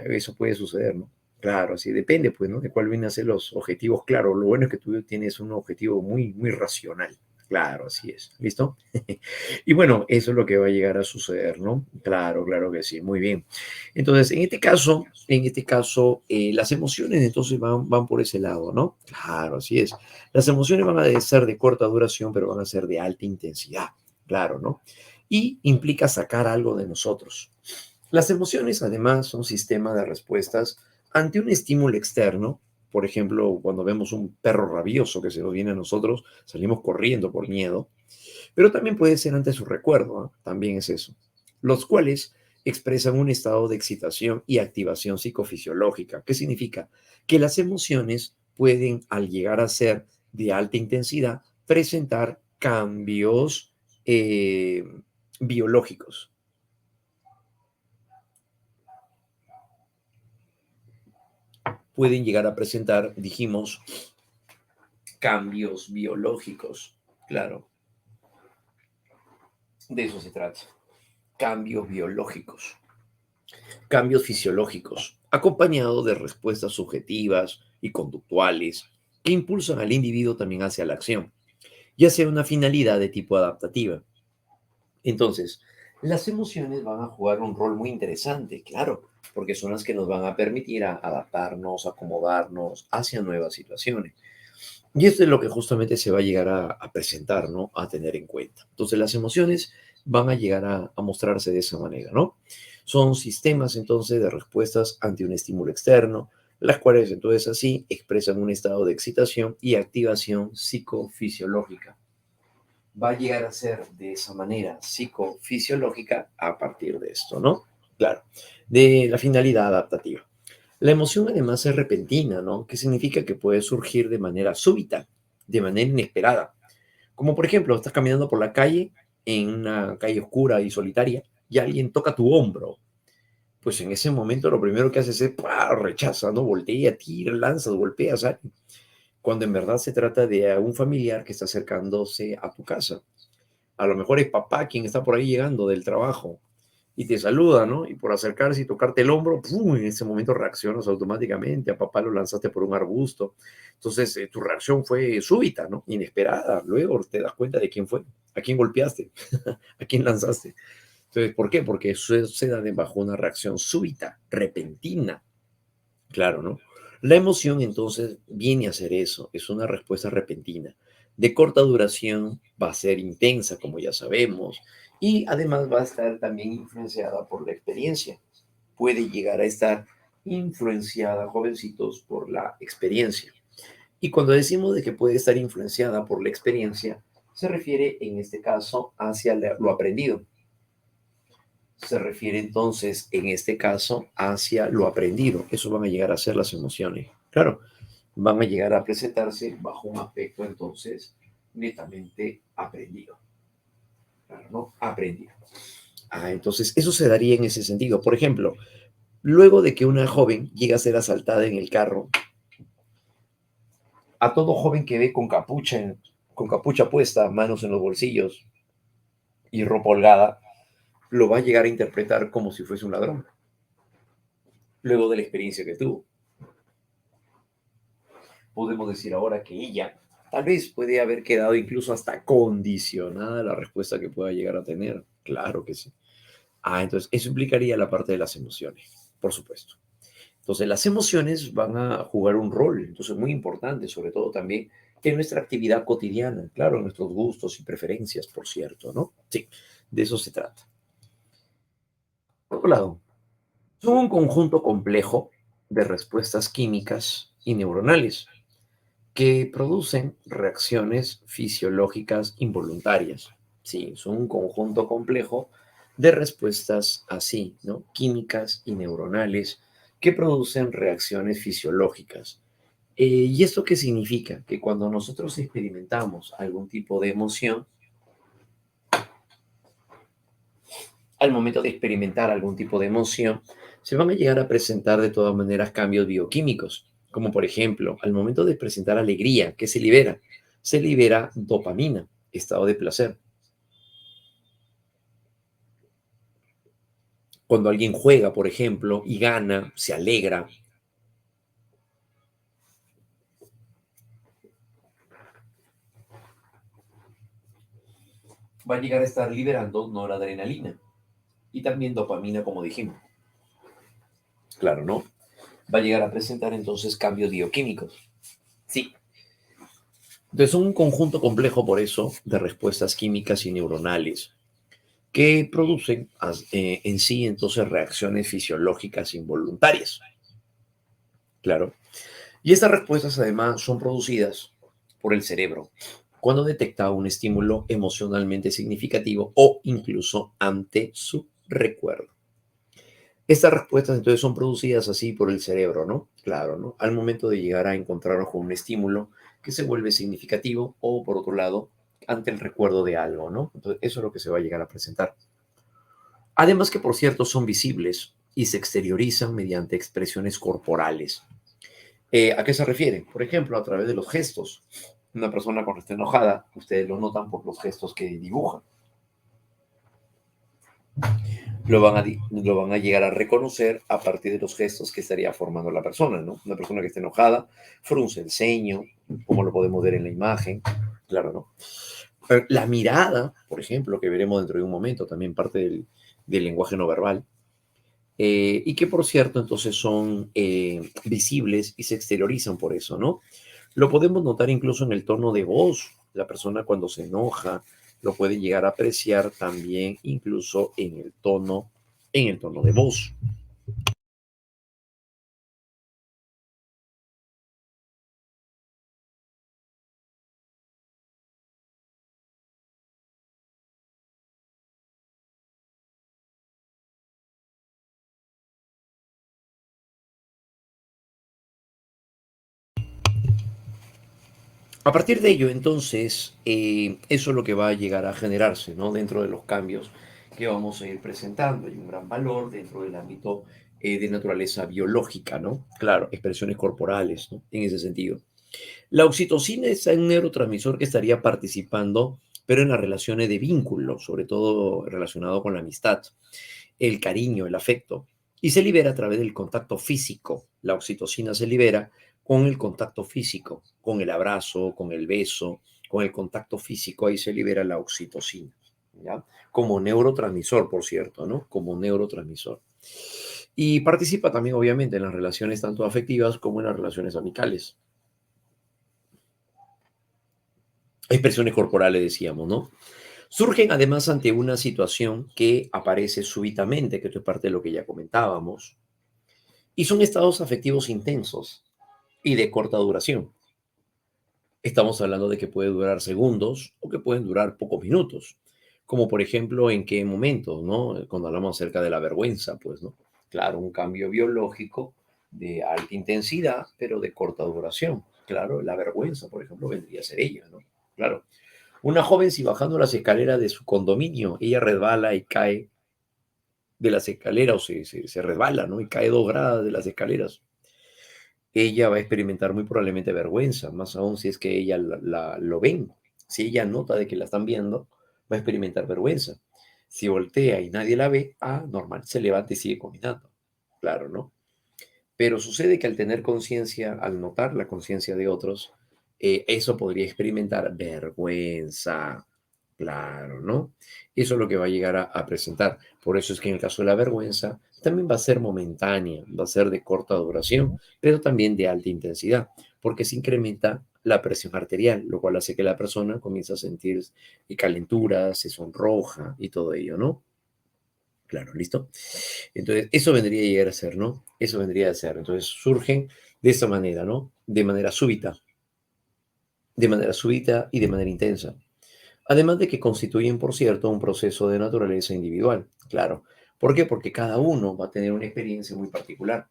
S1: eso puede suceder, ¿no? Claro, así depende, pues, ¿no? De cuál vienen a ser los objetivos. Claro, lo bueno es que tú tienes un objetivo muy, muy racional. Claro, así es. ¿Listo? Y bueno, eso es lo que va a llegar a suceder, ¿no? Claro, claro que sí. Muy bien. Entonces, en este caso, las emociones entonces van por ese lado, ¿no? Claro, así es. Las emociones van a ser de corta duración, pero van a ser de alta intensidad. Claro, ¿no? Y implica sacar algo de nosotros. Las emociones, además, son sistemas de respuestas ante un estímulo externo. Por ejemplo, cuando vemos un perro rabioso que se nos viene a nosotros, salimos corriendo por miedo, pero también puede ser ante su recuerdo, ¿eh? También es eso. Los cuales expresan un estado de excitación y activación psicofisiológica. ¿Qué significa? Que las emociones pueden, al llegar a ser de alta intensidad, presentar cambios biológicos. Pueden llegar a presentar, dijimos, cambios biológicos. Claro, de eso se trata. Cambios biológicos, cambios fisiológicos, acompañados de respuestas subjetivas y conductuales que impulsan al individuo también hacia la acción, ya sea una finalidad de tipo adaptativa. Entonces, las emociones van a jugar un rol muy interesante, claro, porque son las que nos van a permitir adaptarnos, acomodarnos hacia nuevas situaciones. Y esto es lo que justamente se va a llegar a presentar, ¿no? A tener en cuenta. Entonces, las emociones van a llegar a mostrarse de esa manera, ¿no? Son sistemas entonces de respuestas ante un estímulo externo, las cuales entonces así expresan un estado de excitación y activación psicofisiológica. Va a llegar a ser de esa manera psicofisiológica a partir de esto, ¿no? Claro, de la finalidad adaptativa. La emoción además es repentina, ¿no? Que significa que puede surgir de manera súbita, de manera inesperada. Como por ejemplo, estás caminando por la calle, en una calle oscura y solitaria, y alguien toca tu hombro. Pues en ese momento lo primero que haces es ¡pah! Rechaza, ¿no? Voltea, tira, lanzas, golpeas a alguien. Cuando en verdad se trata de un familiar que está acercándose a tu casa. A lo mejor es papá quien está por ahí llegando del trabajo y te saluda, ¿no? Y por acercarse y tocarte el hombro, ¡pum! En ese momento reaccionas automáticamente, a papá lo lanzaste por un arbusto. Entonces, tu reacción fue súbita, ¿no? Inesperada. Luego te das cuenta de quién fue, a quién golpeaste, a quién lanzaste. Entonces, ¿por qué? Porque eso se da bajo una reacción súbita, repentina. Claro, ¿no? La emoción entonces viene a ser eso, es una respuesta repentina. De corta duración, va a ser intensa, como ya sabemos, y además va a estar también influenciada por la experiencia. Puede llegar a estar influenciada, jovencitos, por la experiencia. Y cuando decimos de que puede estar influenciada por la experiencia, se refiere en este caso hacia lo aprendido. Se refiere entonces, en este caso, hacia lo aprendido. Eso van a llegar a ser las emociones. Claro, van a llegar a presentarse bajo un aspecto entonces netamente aprendido. Claro, ¿no? Aprendido. Entonces, eso se daría en ese sentido. Por ejemplo, luego de que una joven llega a ser asaltada en el carro, a todo joven que ve con capucha puesta, manos en los bolsillos y ropa holgada, lo va a llegar a interpretar como si fuese un ladrón, luego de la experiencia que tuvo. Podemos decir ahora que ella tal vez puede haber quedado incluso hasta condicionada a la respuesta que pueda llegar a tener. Claro que sí. Entonces eso implicaría la parte de las emociones, por supuesto. Entonces las emociones van a jugar un rol, entonces muy importante, sobre todo también en nuestra actividad cotidiana, claro, en nuestros gustos y preferencias, por cierto, ¿no? Sí, de eso se trata. Por otro lado, son un conjunto complejo de respuestas químicas y neuronales que producen reacciones fisiológicas involuntarias. Sí, son un conjunto complejo de respuestas así, ¿no? Químicas y neuronales que producen reacciones fisiológicas. ¿Y esto qué significa? Que cuando nosotros experimentamos algún tipo de emoción, al momento de experimentar algún tipo de emoción, se van a llegar a presentar de todas maneras cambios bioquímicos, como por ejemplo, al momento de presentar alegría, ¿qué se libera? Se libera dopamina, estado de placer. Cuando alguien juega, por ejemplo, y gana, se alegra, va a llegar a estar liberando noradrenalina y también dopamina, como dijimos. Claro, ¿no? Va a llegar a presentar entonces cambios bioquímicos. Sí. Entonces, son un conjunto complejo, por eso, de respuestas químicas y neuronales que producen en sí entonces reacciones fisiológicas involuntarias. Claro. Y estas respuestas además son producidas por el cerebro cuando detecta un estímulo emocionalmente significativo o incluso ante su recuerdo. Estas respuestas entonces son producidas así por el cerebro, ¿no? Claro, ¿no? Al momento de llegar a encontrarnos con un estímulo que se vuelve significativo o, por otro lado, ante el recuerdo de algo, ¿no? Entonces, eso es lo que se va a llegar a presentar. Además que, por cierto, son visibles y se exteriorizan mediante expresiones corporales. ¿A qué se refiere? Por ejemplo, a través de los gestos. Una persona cuando está enojada, ustedes lo notan por los gestos que dibuja. Lo van a llegar a reconocer a partir de los gestos que estaría formando la persona, ¿no? Una persona que esté enojada, frunce el ceño, como lo podemos ver en la imagen, claro, ¿no? Pero la mirada, por ejemplo, que veremos dentro de un momento, también parte del lenguaje no verbal, y que por cierto entonces son visibles y se exteriorizan por eso, ¿no? Lo podemos notar incluso en el tono de voz. La persona cuando se enoja lo puede llegar a apreciar también incluso en el tono de voz. A partir de ello, entonces, eso es lo que va a llegar a generarse, ¿no? Dentro de los cambios que vamos a ir presentando. Hay un gran valor dentro del ámbito de naturaleza biológica, ¿no? Claro, expresiones corporales, ¿no? En ese sentido. La oxitocina es un neurotransmisor que estaría participando, pero en las relaciones de vínculo, sobre todo relacionado con la amistad, el cariño, el afecto, y se libera a través del contacto físico. La oxitocina se libera con el contacto físico, con el abrazo, con el beso, con el contacto físico, ahí se libera la oxitocina, ¿ya? Como neurotransmisor, por cierto, ¿no? Como neurotransmisor. Y participa también, obviamente, en las relaciones tanto afectivas como en las relaciones amicales. Expresiones corporales, decíamos, ¿no? Surgen además ante una situación que aparece súbitamente, que esto es parte de lo que ya comentábamos, y son estados afectivos intensos y de corta duración. Estamos hablando de que puede durar segundos o que pueden durar pocos minutos, como por ejemplo en qué momentos, ¿no? Cuando hablamos acerca de la vergüenza, pues, ¿no? Claro, un cambio biológico de alta intensidad, pero de corta duración. Claro, la vergüenza, por ejemplo, vendría a ser ella, ¿no? Claro, una joven si bajando las escaleras de su condominio, ella resbala y cae de las escaleras o se resbala, ¿no? Y cae 2 gradas de las escaleras. Ella va a experimentar muy probablemente vergüenza, más aún si es que ella lo ven. Si ella nota de que la están viendo, va a experimentar vergüenza. Si voltea y nadie la ve, normal, se levanta y sigue caminando. Claro, ¿no? Pero sucede que al tener conciencia, al notar la conciencia de otros, eso podría experimentar vergüenza. Claro, ¿no? Eso es lo que va a llegar a presentar. Por eso es que en el caso de la vergüenza, también va a ser momentánea, va a ser de corta duración, pero también de alta intensidad, porque se incrementa la presión arterial, lo cual hace que la persona comience a sentir calentura, se sonroja y todo ello, ¿no? Claro, ¿listo? Entonces, eso vendría a llegar a ser, ¿no? Eso vendría a ser. Entonces, surgen de esa manera, ¿no? De manera súbita y de manera intensa. Además de que constituyen, por cierto, un proceso de naturaleza individual. Claro. ¿Por qué? Porque cada uno va a tener una experiencia muy particular.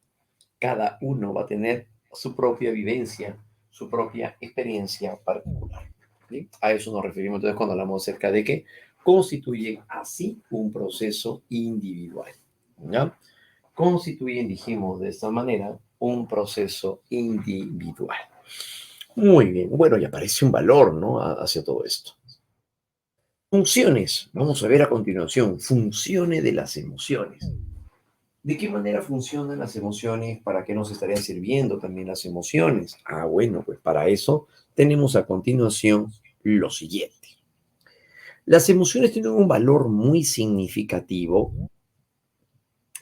S1: Cada uno va a tener su propia vivencia, su propia experiencia particular. ¿Sí? A eso nos referimos entonces cuando hablamos acerca de que constituyen así un proceso individual. ¿Ya? Constituyen, dijimos de esta manera, un proceso individual. Muy bien, bueno, y aparece un valor, ¿no? Hacia todo esto. Funciones, vamos a ver a continuación, funciones de las emociones. ¿De qué manera funcionan las emociones? ¿Para qué nos estarían sirviendo también las emociones? Bueno, pues para eso tenemos a continuación lo siguiente. Las emociones tienen un valor muy significativo,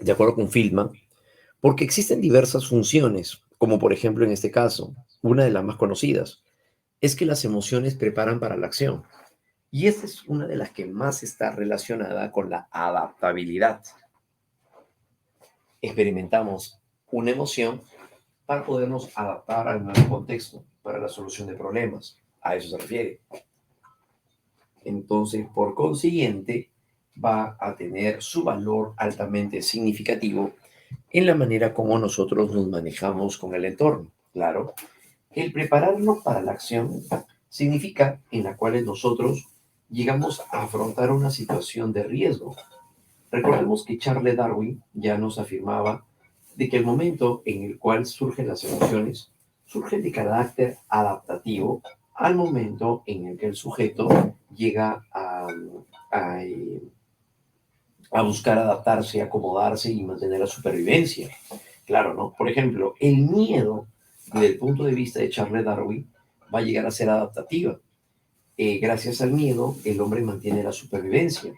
S1: de acuerdo con Feldman, porque existen diversas funciones, como por ejemplo en este caso, una de las más conocidas, es que las emociones preparan para la acción. Y esta es una de las que más está relacionada con la adaptabilidad. Experimentamos una emoción para podernos adaptar al nuevo contexto, para la solución de problemas. A eso se refiere. Entonces, por consiguiente, va a tener su valor altamente significativo en la manera como nosotros nos manejamos con el entorno. Claro, el prepararnos para la acción significa en la cual nosotros llegamos a afrontar una situación de riesgo. Recordemos que Charles Darwin ya nos afirmaba de que el momento en el cual surgen las emociones surgen de carácter adaptativo al momento en el que el sujeto llega a, a buscar adaptarse, acomodarse y mantener la supervivencia. Claro, ¿no? Por ejemplo, el miedo, desde el punto de vista de Charles Darwin, va a llegar a ser adaptativa. Gracias al miedo, el hombre mantiene la supervivencia.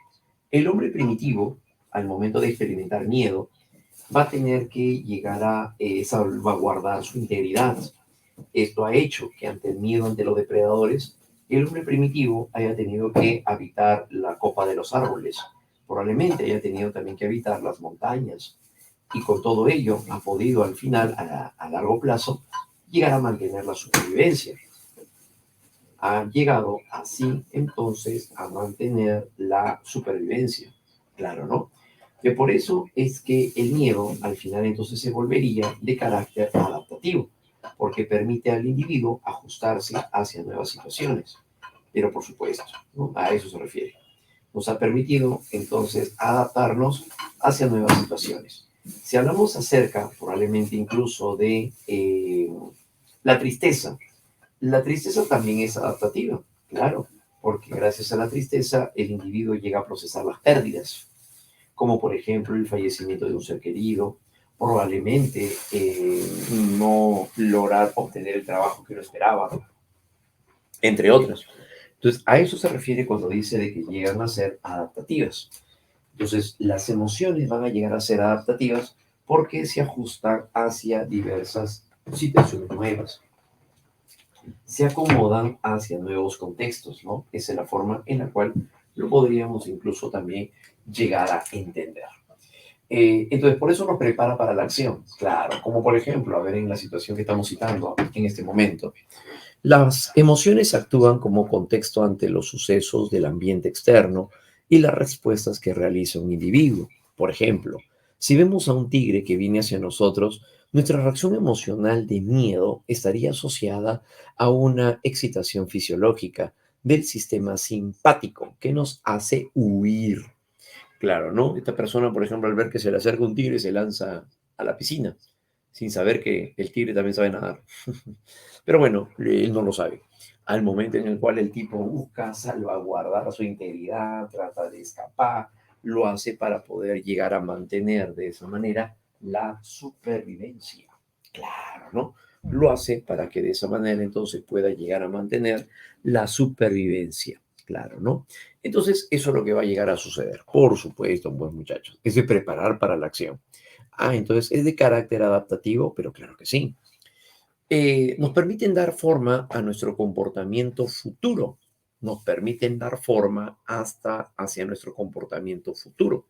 S1: El hombre primitivo, al momento de experimentar miedo, va a tener que llegar a salvaguardar su integridad. Esto ha hecho que ante el miedo ante los depredadores, el hombre primitivo haya tenido que habitar la copa de los árboles. Probablemente haya tenido también que habitar las montañas. Y con todo ello ha podido al final, a largo plazo, llegar a mantener la supervivencia. Ha llegado así entonces a mantener la supervivencia. Claro, ¿no? Que por eso es que el miedo al final entonces se volvería de carácter adaptativo, porque permite al individuo ajustarse hacia nuevas situaciones. Pero por supuesto, ¿no? A eso se refiere. Nos ha permitido entonces adaptarnos hacia nuevas situaciones. Si hablamos acerca, probablemente incluso de la tristeza también es adaptativa, claro, porque gracias a la tristeza el individuo llega a procesar las pérdidas, como por ejemplo el fallecimiento de un ser querido, probablemente no lograr obtener el trabajo que uno esperaba, entre otras. Entonces, a eso se refiere cuando dice de que llegan a ser adaptativas. Entonces, las emociones van a llegar a ser adaptativas porque se ajustan hacia diversas situaciones nuevas, se acomodan hacia nuevos contextos, ¿no? Esa es la forma en la cual lo podríamos incluso también llegar a entender. Entonces, por eso nos prepara para la acción, claro, como por ejemplo, a ver en la situación que estamos citando en este momento. Las emociones actúan como contexto ante los sucesos del ambiente externo y las respuestas que realiza un individuo. Por ejemplo, si vemos a un tigre que viene hacia nosotros, nuestra reacción emocional de miedo estaría asociada a una excitación fisiológica del sistema simpático que nos hace huir. Claro, ¿no? Esta persona, por ejemplo, al ver que se le acerca un tigre, se lanza a la piscina, sin saber que el tigre también sabe nadar. Pero bueno, él no lo sabe. Al momento en el cual el tipo busca salvaguardar su integridad, trata de escapar, lo hace para poder llegar a mantener de esa manera la supervivencia. Claro, ¿no? Lo hace para que de esa manera entonces pueda llegar a mantener la supervivencia. Claro, ¿no? Entonces, eso es lo que va a llegar a suceder. Por supuesto, pues muchachos, es de preparar para la acción. Ah, entonces es de carácter adaptativo, pero claro que sí. Nos permiten dar forma a nuestro comportamiento futuro. Nos permiten dar forma hasta hacia nuestro comportamiento futuro.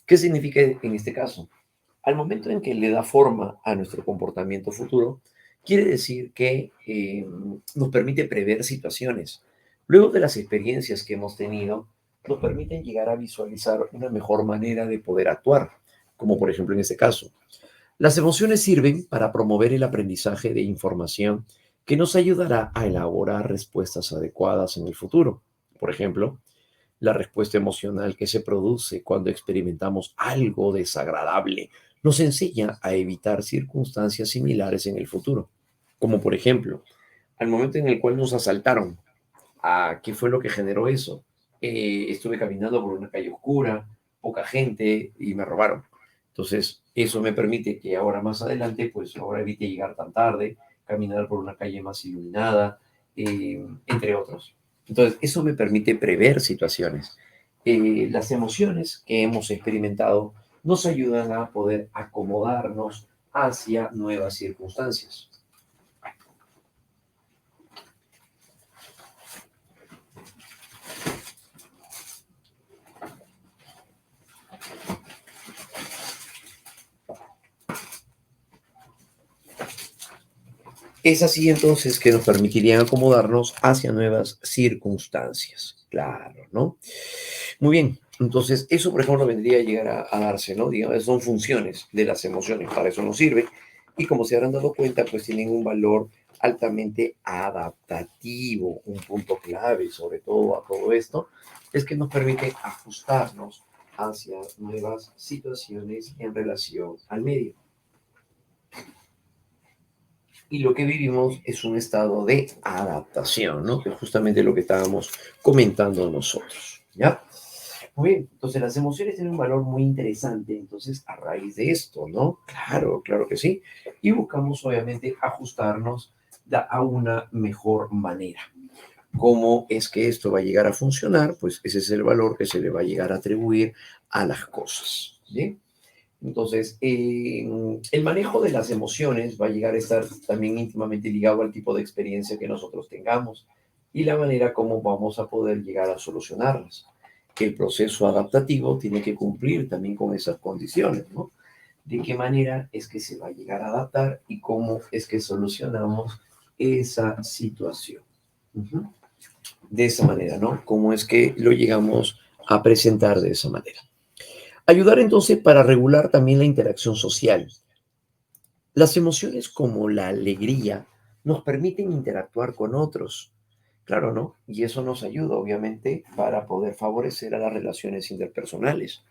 S1: ¿Qué significa en este caso? Al momento en que le da forma a nuestro comportamiento futuro, quiere decir que nos permite prever situaciones. Luego de las experiencias que hemos tenido, nos permiten llegar a visualizar una mejor manera de poder actuar, como por ejemplo en este caso. Las emociones sirven para promover el aprendizaje de información que nos ayudará a elaborar respuestas adecuadas en el futuro. Por ejemplo, la respuesta emocional que se produce cuando experimentamos algo desagradable nos enseña a evitar circunstancias similares en el futuro. Como por ejemplo, al momento en el cual nos asaltaron, ¿qué fue lo que generó eso? Estuve caminando por una calle oscura, poca gente y me robaron. Entonces, eso me permite que ahora más adelante, pues ahora evite llegar tan tarde, caminar por una calle más iluminada, entre otros. Entonces, eso me permite prever situaciones. Las emociones que hemos experimentado nos ayudan a poder acomodarnos hacia nuevas circunstancias. Es así entonces que nos permitirían acomodarnos hacia nuevas circunstancias. Claro, ¿no? Muy bien. Entonces, eso, por ejemplo, vendría a llegar a darse, ¿no? Digamos, son funciones de las emociones, para eso nos sirve. Y como se habrán dado cuenta, pues tienen un valor altamente adaptativo. Un punto clave, sobre todo a todo esto, es que nos permite ajustarnos hacia nuevas situaciones en relación al medio. Y lo que vivimos es un estado de adaptación, ¿no? Que es justamente lo que estábamos comentando nosotros, ¿ya? Muy bien, entonces las emociones tienen un valor muy interesante, entonces a raíz de esto, ¿no? Claro, claro que sí. Y buscamos obviamente ajustarnos a una mejor manera. ¿Cómo es que esto va a llegar a funcionar? Pues ese es el valor que se le va a llegar a atribuir a las cosas, ¿bien? Entonces, el manejo de las emociones va a llegar a estar también íntimamente ligado al tipo de experiencia que nosotros tengamos y la manera como vamos a poder llegar a solucionarlas. Que el proceso adaptativo tiene que cumplir también con esas condiciones, ¿no? De qué manera es que se va a llegar a adaptar y cómo es que solucionamos esa situación. Ujú. De esa manera, ¿no? Cómo es que lo llegamos a presentar de esa manera. Ayudar entonces para regular también la interacción social. Las emociones como la alegría nos permiten interactuar con otros, claro, ¿no? Y eso nos ayuda, obviamente, para poder favorecer a las relaciones interpersonales.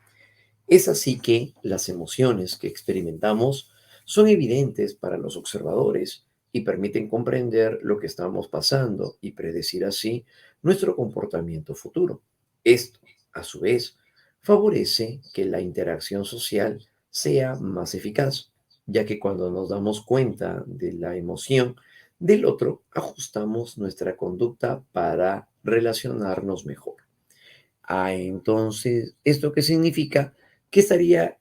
S1: Es así que las emociones que experimentamos son evidentes para los observadores y permiten comprender lo que estamos pasando y predecir así nuestro comportamiento futuro. Esto, a su vez, favorece que la interacción social sea más eficaz, ya que cuando nos damos cuenta de la emoción del otro, ajustamos nuestra conducta para relacionarnos mejor. Entonces, ¿esto qué significa? Que estaría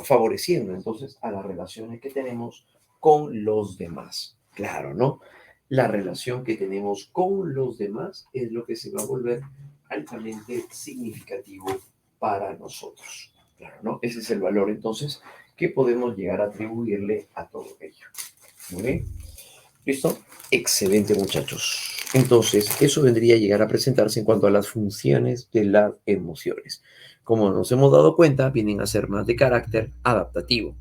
S1: favoreciendo entonces a las relaciones que tenemos con los demás. Claro, ¿no? La relación que tenemos con los demás es lo que se va a volver altamente significativo para nosotros. Claro, ¿no? Ese es el valor entonces que podemos llegar a atribuirle a todo ello. Muy bien. ¿Listo? Excelente, muchachos. Entonces, eso vendría a llegar a presentarse en cuanto a las funciones de las emociones. Como nos hemos dado cuenta, vienen a ser más de carácter adaptativo.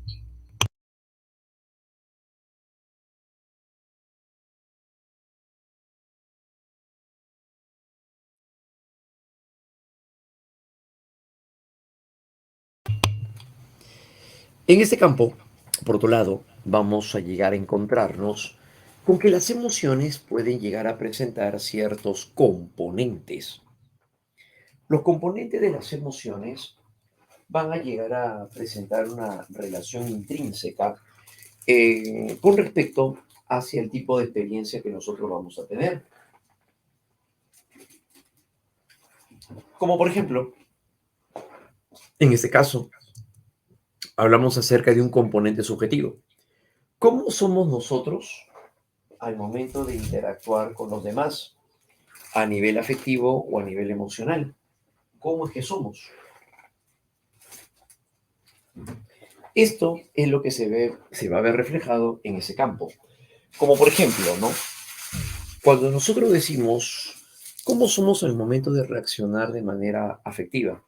S1: En este campo, por otro lado, vamos a llegar a encontrarnos con que las emociones pueden llegar a presentar ciertos componentes. Los componentes de las emociones van a llegar a presentar una relación intrínseca con respecto hacia el tipo de experiencia que nosotros vamos a tener. Como por ejemplo, en este caso, hablamos acerca de un componente subjetivo. ¿Cómo somos nosotros al momento de interactuar con los demás a nivel afectivo o a nivel emocional? ¿Cómo es que somos? Esto es lo que se va a ver reflejado en ese campo. Como por ejemplo, ¿no? Cuando nosotros decimos cómo somos al momento de reaccionar de manera afectiva,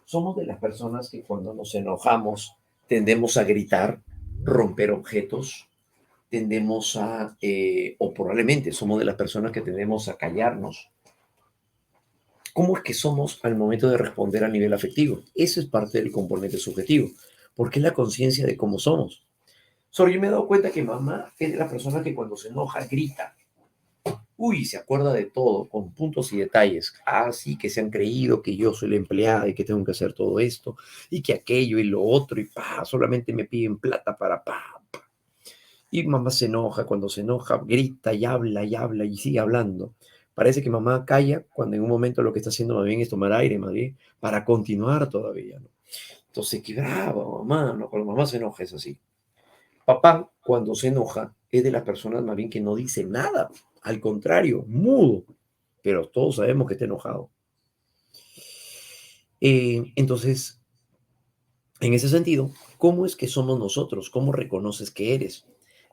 S1: somos de las personas que cuando nos enojamos tendemos a gritar, romper objetos, tendemos o probablemente somos de las personas que tendemos a callarnos. ¿Cómo es que somos al momento de responder a nivel afectivo? Eso es parte del componente subjetivo, porque es la conciencia de cómo somos. Solo yo me he dado cuenta que mamá es de las personas que cuando se enoja grita. Uy, se acuerda de todo, con puntos y detalles. Sí, que se han creído que yo soy la empleada y que tengo que hacer todo esto, y que aquello y lo otro, y solamente me piden plata para pa. Y mamá se enoja, cuando se enoja, grita y habla y sigue hablando. Parece que mamá calla cuando en un momento lo que está haciendo más bien es tomar aire, más bien, para continuar todavía, ¿no? Entonces, qué brava mamá, ¿no? Cuando mamá se enoja es así. Papá, cuando se enoja, es de las personas más bien que no dice nada. Al contrario, mudo. Pero todos sabemos que está enojado. Entonces, en ese sentido, ¿cómo es que somos nosotros? ¿Cómo reconoces que eres?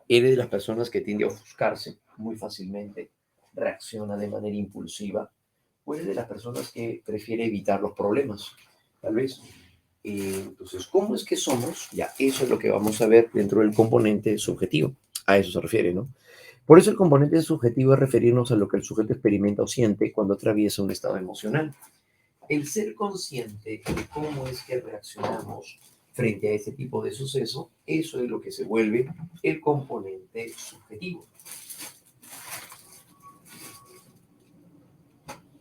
S1: Eres de las personas que tiende a ofuscarse muy fácilmente, reacciona de manera impulsiva, o eres de las personas que prefiere evitar los problemas, tal vez. Entonces, ¿cómo es que somos? Ya, eso es lo que vamos a ver dentro del componente subjetivo. A eso se refiere, ¿no? Por eso el componente subjetivo es referirnos a lo que el sujeto experimenta o siente cuando atraviesa un estado emocional. El ser consciente de cómo es que reaccionamos frente a ese tipo de suceso, eso es lo que se vuelve el componente subjetivo.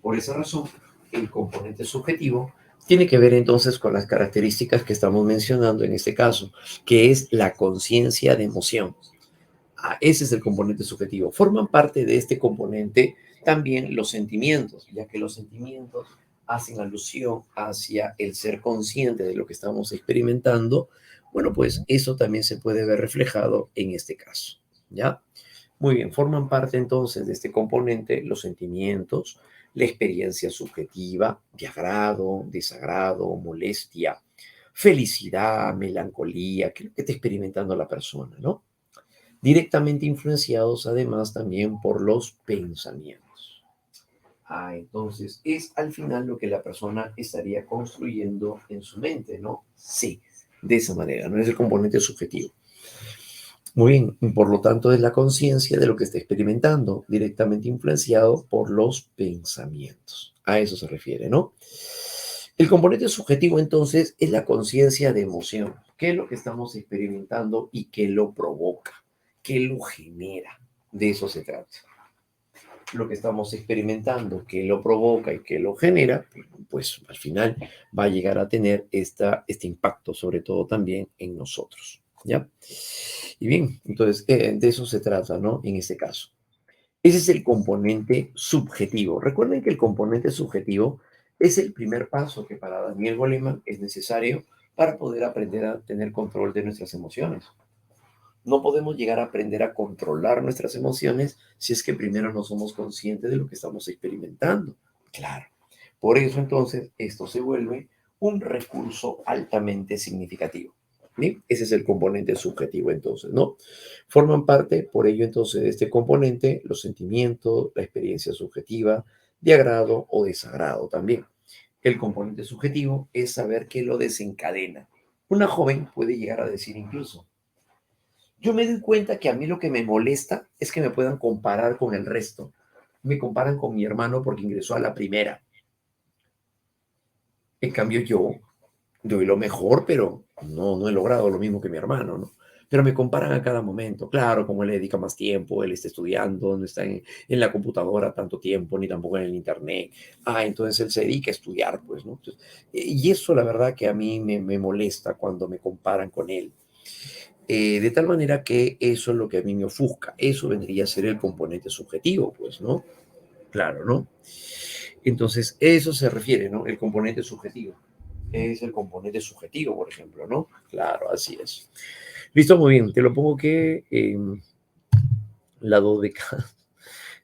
S1: Por esa razón, el componente subjetivo tiene que ver entonces con las características que estamos mencionando en este caso, que es la conciencia de emoción. Ese es el componente subjetivo. Forman parte de este componente también los sentimientos, ya que los sentimientos hacen alusión hacia el ser consciente de lo que estamos experimentando. Bueno, pues eso también se puede ver reflejado en este caso, ¿ya? Muy bien, forman parte entonces de este componente los sentimientos, la experiencia subjetiva, de agrado, desagrado, molestia, felicidad, melancolía, que es lo que está experimentando la persona, ¿no? Directamente influenciados además también por los pensamientos. Entonces es al final lo que la persona estaría construyendo en su mente, ¿no? Sí, de esa manera, no es el componente subjetivo. Muy bien, por lo tanto es la conciencia de lo que está experimentando, directamente influenciado por los pensamientos. A eso se refiere, ¿no? El componente subjetivo entonces es la conciencia de emoción. ¿Qué es lo que estamos experimentando y qué lo provoca? ¿Qué lo genera? De eso se trata. Lo que estamos experimentando, qué lo provoca y qué lo genera, pues al final va a llegar a tener este impacto, sobre todo también en nosotros, ¿ya? Y bien, entonces de eso se trata, ¿no? En este caso. Ese es el componente subjetivo. Recuerden que el componente subjetivo es el primer paso que para Daniel Goleman es necesario para poder aprender a tener control de nuestras emociones. No podemos llegar a aprender a controlar nuestras emociones si es que primero no somos conscientes de lo que estamos experimentando. Claro. Por eso entonces esto se vuelve un recurso altamente significativo. ¿Bien? Ese es el componente subjetivo entonces, ¿no? Forman parte, por ello entonces, de este componente los sentimientos, la experiencia subjetiva, de agrado o desagrado también. El componente subjetivo es saber qué lo desencadena. Una joven puede llegar a decir incluso, yo me doy cuenta que a mí lo que me molesta es que me puedan comparar con el resto. Me comparan con mi hermano porque ingresó a la primera. En cambio, yo doy lo mejor, pero no he logrado lo mismo que mi hermano, ¿no? Pero me comparan a cada momento. Claro, como él le dedica más tiempo, él está estudiando, no está en la computadora tanto tiempo, ni tampoco en el internet. Entonces él se dedica a estudiar, pues, ¿no? Entonces, y eso la verdad que a mí me molesta cuando me comparan con él. De tal manera que eso es lo que a mí me ofusca. Eso vendría a ser el componente subjetivo, pues, ¿no? Claro, ¿no? Entonces, eso se refiere, ¿no? El componente subjetivo. Es el componente subjetivo, por ejemplo, ¿no? Claro, así es. Listo, muy bien. Te lo pongo que la dodeca.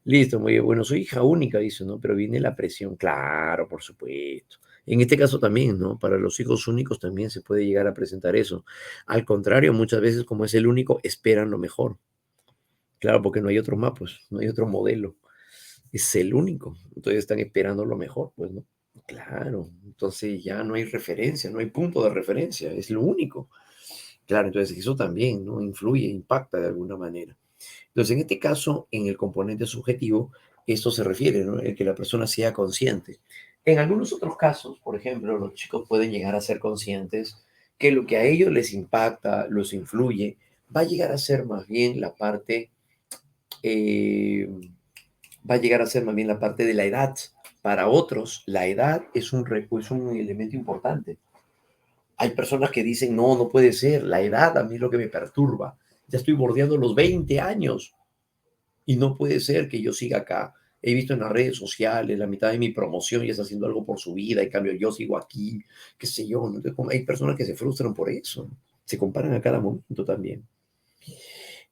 S1: Listo, muy bien. Bueno, soy hija única, dice, ¿no? Pero viene la presión. Claro, por supuesto. En este caso también, ¿no? Para los hijos únicos también se puede llegar a presentar eso. Al contrario, muchas veces como es el único, esperan lo mejor. Claro, porque no hay otro más, pues, no hay otro modelo. Es el único. Entonces están esperando lo mejor, pues, ¿no? Claro, entonces ya no hay referencia, no hay punto de referencia, es lo único. Claro, entonces eso también, ¿no? Influye, impacta de alguna manera. Entonces, en este caso, en el componente subjetivo, esto se refiere, ¿no? El que la persona sea consciente. En algunos otros casos, por ejemplo, los chicos pueden llegar a ser conscientes que lo que a ellos les impacta, los influye, va a llegar a ser más bien la parte eh, va a llegar a ser más bien la parte de la edad. Para otros, la edad es un elemento importante. Hay personas que dicen, no, no puede ser, la edad a mí es lo que me perturba. Ya estoy bordeando los 20 años y no puede ser que yo siga acá. He visto en las redes sociales, la mitad de mi promoción ya está haciendo algo por su vida, en cambio yo sigo aquí, qué sé yo. ¿No? Entonces, hay personas que se frustran por eso, ¿no? Se comparan a cada momento también.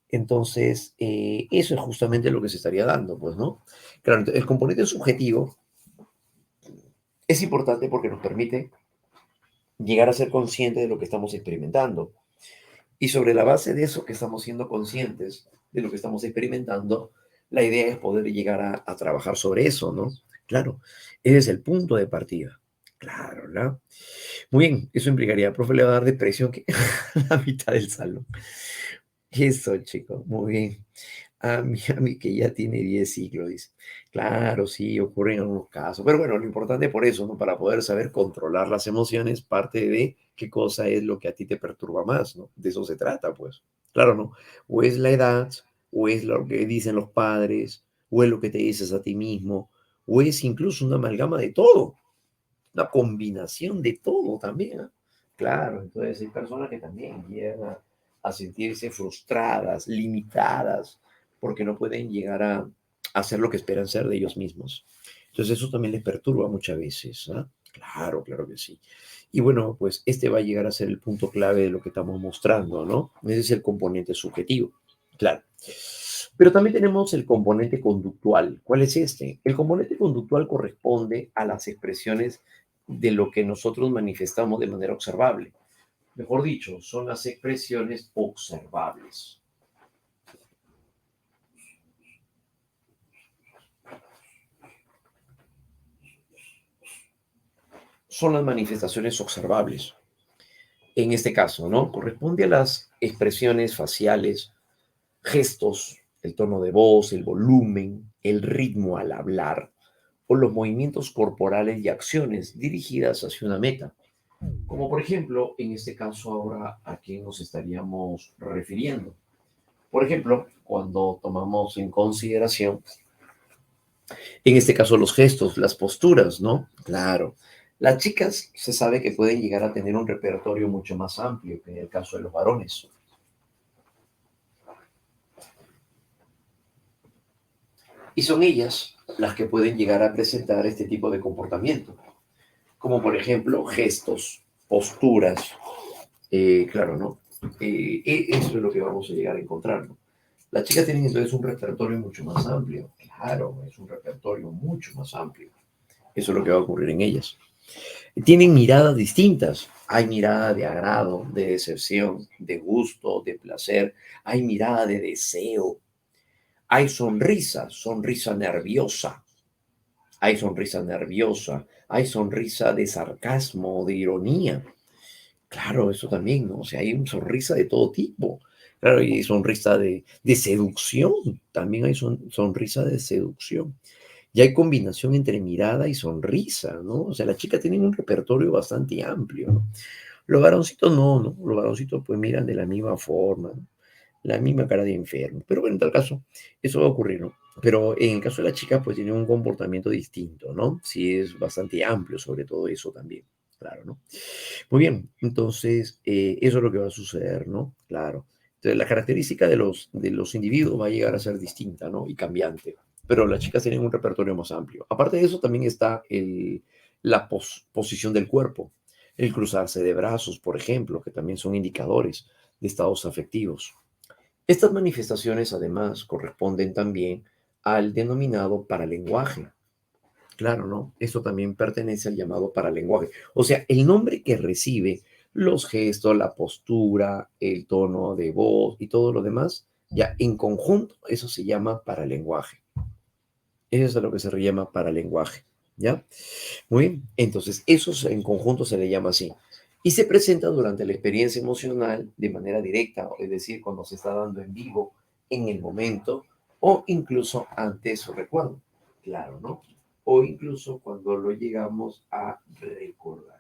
S1: Entonces, eso es justamente lo que se estaría dando, pues, ¿no? Claro, el componente subjetivo es importante porque nos permite llegar a ser conscientes de lo que estamos experimentando. Y sobre la base de eso que estamos siendo conscientes de lo que estamos experimentando, la idea es poder llegar a trabajar sobre eso, ¿no? Claro, ese es el punto de partida. Claro, ¿no? Muy bien, eso implicaría, profe, le va a dar depresión que a la mitad del salón. Eso, chicos, muy bien. A mí que ya tiene 10 siglos, dice. Claro, sí, ocurren en algunos casos. Pero bueno, lo importante por eso, ¿no? Para poder saber controlar las emociones, parte de qué cosa es lo que a ti te perturba más, ¿no? De eso se trata, pues. Claro, ¿no? O es la edad, o es lo que dicen los padres, o es lo que te dices a ti mismo, o es incluso una amalgama de todo, una combinación de todo también, ¿ah? Claro, entonces hay personas que también llegan a sentirse frustradas, limitadas, porque no pueden llegar a hacer lo que esperan ser de ellos mismos. Entonces eso también les perturba muchas veces, ¿ah? Claro, claro que sí. Y bueno, pues este va a llegar a ser el punto clave de lo que estamos mostrando, ¿no? Ese es el componente subjetivo, claro. Pero también tenemos el componente conductual. ¿Cuál es este? El componente conductual corresponde a las expresiones de lo que nosotros manifestamos de manera observable. Mejor dicho, son las expresiones observables. Son las manifestaciones observables. En este caso, ¿no? Corresponde a las expresiones faciales, gestos, el tono de voz, el volumen, el ritmo al hablar o los movimientos corporales y acciones dirigidas hacia una meta. Como por ejemplo, en este caso ahora, ¿a qué nos estaríamos refiriendo? Por ejemplo, cuando tomamos en consideración, en este caso, los gestos, las posturas, ¿no? Claro. Las chicas se sabe que pueden llegar a tener un repertorio mucho más amplio que en el caso de los varones. Y son ellas las que pueden llegar a presentar este tipo de comportamiento, como por ejemplo gestos, posturas, claro, ¿no? Eso es lo que vamos a llegar a encontrar, ¿no? Las chicas tienen entonces un repertorio mucho más amplio. Claro, es un repertorio mucho más amplio. Eso es lo que va a ocurrir en ellas. Tienen miradas distintas. Hay mirada de agrado, de decepción, de gusto, de placer. Hay mirada de deseo. Hay sonrisa, sonrisa nerviosa. Hay sonrisa nerviosa. Hay sonrisa de sarcasmo, de ironía. Claro, eso también, ¿no? O sea, hay una sonrisa de todo tipo. Claro, y sonrisa de seducción. También hay sonrisa de seducción. Y hay combinación entre mirada y sonrisa, ¿no? O sea, las chicas tienen un repertorio bastante amplio, ¿no? Los varoncitos no, ¿no? Los varoncitos pues miran de la misma forma, ¿no? La misma cara de enfermo. Pero bueno, en tal caso, eso va a ocurrir, ¿no? Pero en el caso de la chica, pues tiene un comportamiento distinto, ¿no? Sí, es bastante amplio sobre todo eso también, claro, ¿no? Muy bien, entonces eso es lo que va a suceder, ¿no? Claro. Entonces la característica de los individuos va a llegar a ser distinta, ¿no? Y cambiante. Pero las chicas tienen un repertorio más amplio. Aparte de eso, también está la posición del cuerpo, el cruzarse de brazos, por ejemplo, que también son indicadores de estados afectivos. Estas manifestaciones, además, corresponden también al denominado paralenguaje. Claro, ¿no? Esto también pertenece al llamado paralenguaje. O sea, el nombre que recibe los gestos, la postura, el tono de voz y todo lo demás, ya en conjunto, eso se llama paralenguaje. Eso es a lo que se le llama paralenguaje, ¿ya? Muy bien. Entonces, eso en conjunto se le llama así. Y se presenta durante la experiencia emocional de manera directa, es decir, cuando se está dando en vivo, en el momento, o incluso antes su recuerdo. Claro, ¿no? O incluso cuando lo llegamos a recordar.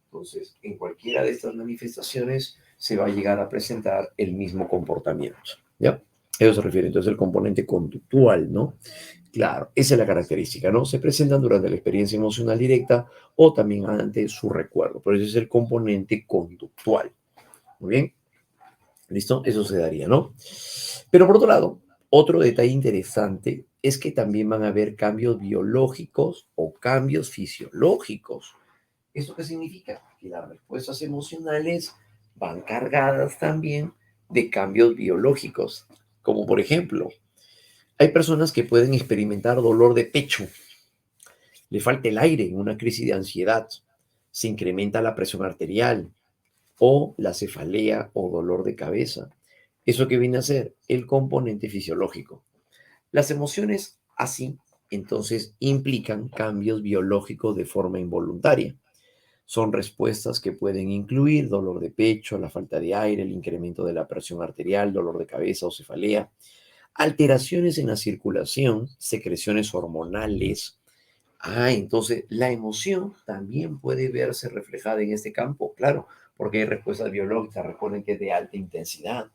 S1: Entonces, en cualquiera de estas manifestaciones se va a llegar a presentar el mismo comportamiento, ¿ya? Eso se refiere entonces al componente conductual, ¿no? Claro, esa es la característica, ¿no? Se presentan durante la experiencia emocional directa o también ante su recuerdo. Por eso es el componente conductual. Muy bien, ¿listo? Eso se daría, ¿no? Pero por otro lado, otro detalle interesante es que también van a haber cambios biológicos o cambios fisiológicos. ¿Esto qué significa? Que las respuestas emocionales van cargadas también de cambios biológicos, como por ejemplo, hay personas que pueden experimentar dolor de pecho, le falta el aire en una crisis de ansiedad, se incrementa la presión arterial o la cefalea o dolor de cabeza. ¿Eso qué viene a ser? El componente fisiológico. Las emociones así entonces implican cambios biológicos de forma involuntaria. Son respuestas que pueden incluir dolor de pecho, la falta de aire, el incremento de la presión arterial, dolor de cabeza o cefalea, alteraciones en la circulación, secreciones hormonales. Entonces la emoción también puede verse reflejada en este campo, claro, porque hay respuestas biológicas, recuerden que es de alta intensidad.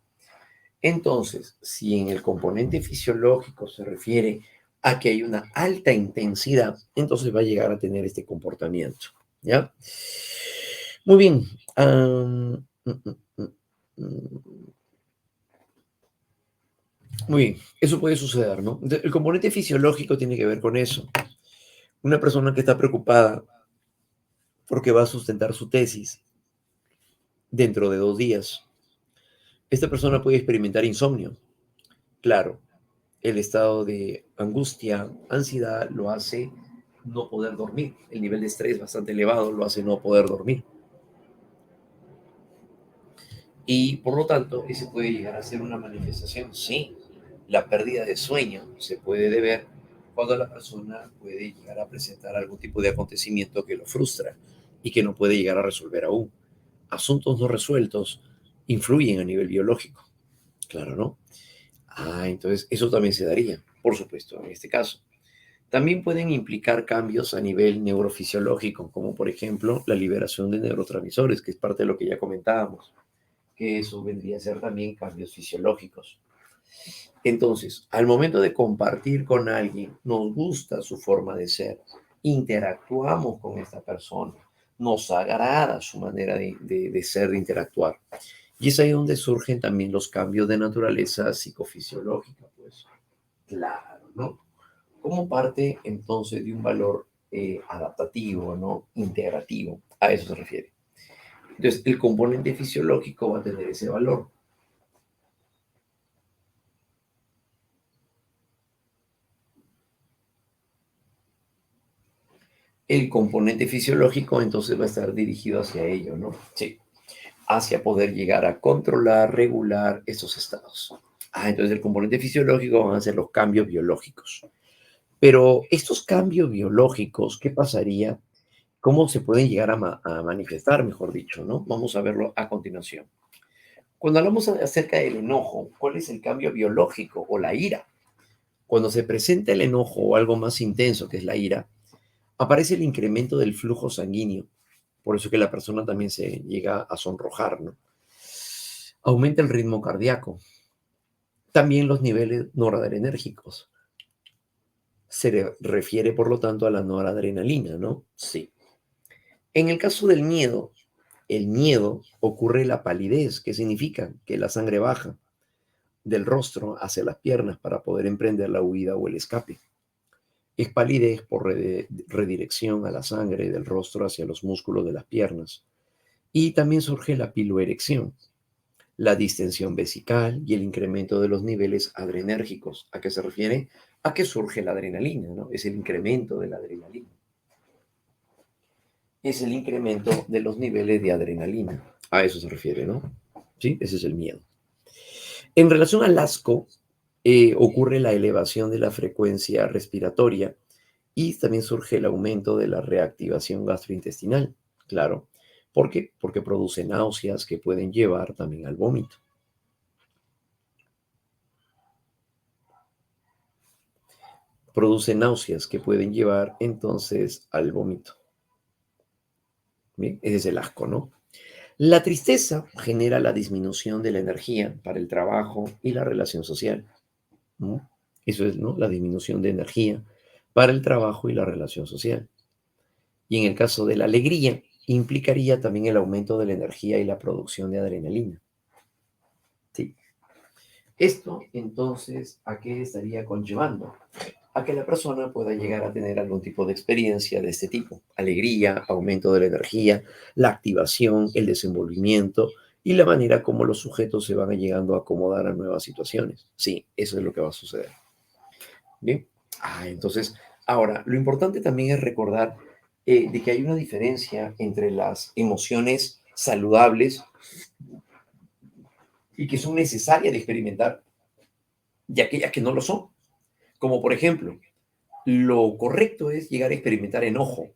S1: Entonces, si en el componente fisiológico se refiere a que hay una alta intensidad, entonces va a llegar a tener este comportamiento, ¿ya? Muy bien. Muy bien, eso puede suceder, ¿no? El componente fisiológico tiene que ver con eso. Una persona que está preocupada porque va a sustentar su tesis dentro de 2 días, esta persona puede experimentar insomnio. Claro, el estado de angustia, ansiedad lo hace no poder dormir. El nivel de estrés bastante elevado lo hace no poder dormir. Y por lo tanto, ese puede llegar a ser una manifestación. Sí, la pérdida de sueño se puede deber cuando la persona puede llegar a presentar algún tipo de acontecimiento que lo frustra y que no puede llegar a resolver aún. Asuntos no resueltos influyen a nivel biológico. Claro, ¿no? Entonces eso también se daría, por supuesto, en este caso. También pueden implicar cambios a nivel neurofisiológico, como por ejemplo la liberación de neurotransmisores, que es parte de lo que ya comentábamos, que eso vendría a ser también cambios fisiológicos. Entonces, al momento de compartir con alguien, nos gusta su forma de ser, interactuamos con esta persona, nos agrada su manera de ser, de interactuar. Y es ahí donde surgen también los cambios de naturaleza psicofisiológica, pues. Claro, ¿no? Como parte entonces de un valor adaptativo, ¿no? Integrativo. A eso se refiere. Entonces, el componente fisiológico va a tener ese valor. El componente fisiológico entonces va a estar dirigido hacia ello, ¿no? Sí, hacia poder llegar a controlar, regular esos estados. Entonces el componente fisiológico van a ser los cambios biológicos. Pero estos cambios biológicos, ¿qué pasaría? ¿Cómo se pueden llegar a manifestar, mejor dicho, ¿no? Vamos a verlo a continuación. Cuando hablamos acerca del enojo, ¿cuál es el cambio biológico o la ira? Cuando se presenta el enojo o algo más intenso, que es la ira, aparece el incremento del flujo sanguíneo. Por eso que la persona también se llega a sonrojar, ¿no? Aumenta el ritmo cardíaco. También los niveles noradrenérgicos. Se refiere, por lo tanto, a la noradrenalina, ¿no? Sí. En el caso del miedo, el miedo ocurre la palidez, que significa que la sangre baja del rostro hacia las piernas para poder emprender la huida o el escape. Es palidez por redirección a la sangre del rostro hacia los músculos de las piernas. Y también surge la piloerección, la distensión vesical y el incremento de los niveles adrenérgicos. ¿A qué se refiere? A que surge la adrenalina, ¿no? Es el incremento de la adrenalina. Es el incremento de los niveles de adrenalina. A eso se refiere, ¿no? Sí, ese es el miedo. En relación al asco, ocurre la elevación de la frecuencia respiratoria y también surge el aumento de la reactivación gastrointestinal. Claro. ¿Por qué? Porque produce náuseas que pueden llevar también al vómito. Produce náuseas que pueden llevar entonces al vómito. Bien, ese es el asco, ¿no? La tristeza genera la disminución de la energía para el trabajo y la relación social, ¿no? Eso es, ¿no? La disminución de energía para el trabajo y la relación social. Y en el caso de la alegría, implicaría también el aumento de la energía y la producción de adrenalina. Sí. Esto, entonces, ¿a qué estaría conllevando? A que la persona pueda llegar a tener algún tipo de experiencia de este tipo. Alegría, aumento de la energía, la activación, el desenvolvimiento y la manera como los sujetos se van llegando a acomodar a nuevas situaciones. Sí, eso es lo que va a suceder. Bien. Entonces, ahora, lo importante también es recordar de que hay una diferencia entre las emociones saludables y que son necesarias de experimentar y aquellas que no lo son. Como por ejemplo, Lo correcto es llegar a experimentar enojo,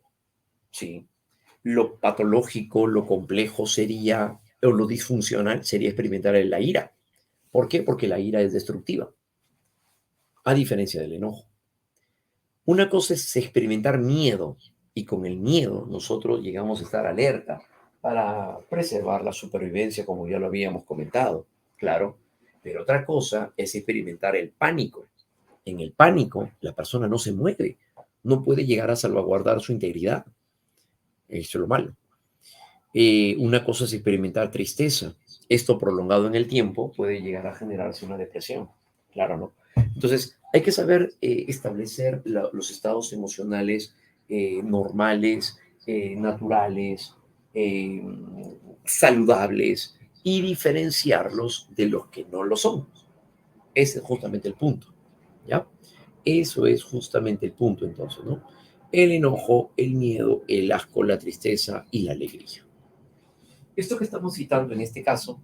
S1: ¿sí? Lo patológico, lo complejo sería, o lo disfuncional sería experimentar la ira. ¿Por qué? Porque la ira es destructiva, a diferencia del enojo. Una cosa es experimentar miedo y con el miedo nosotros llegamos a estar alerta para preservar la supervivencia, como ya lo habíamos comentado, claro. Pero otra cosa es experimentar el pánico. En el pánico, la persona no se mueve, no puede llegar a salvaguardar su integridad. Eso es lo malo. Una cosa es experimentar tristeza. Esto prolongado en el tiempo puede llegar a generarse una depresión. Claro, ¿no? Entonces, hay que saber establecer los estados emocionales normales, naturales, eh, saludables y diferenciarlos de los que no lo son. Ese es justamente el punto, ¿ya? Eso es justamente el punto, entonces, ¿no? El enojo, el miedo, el asco, la tristeza y la alegría. Esto que estamos citando en este caso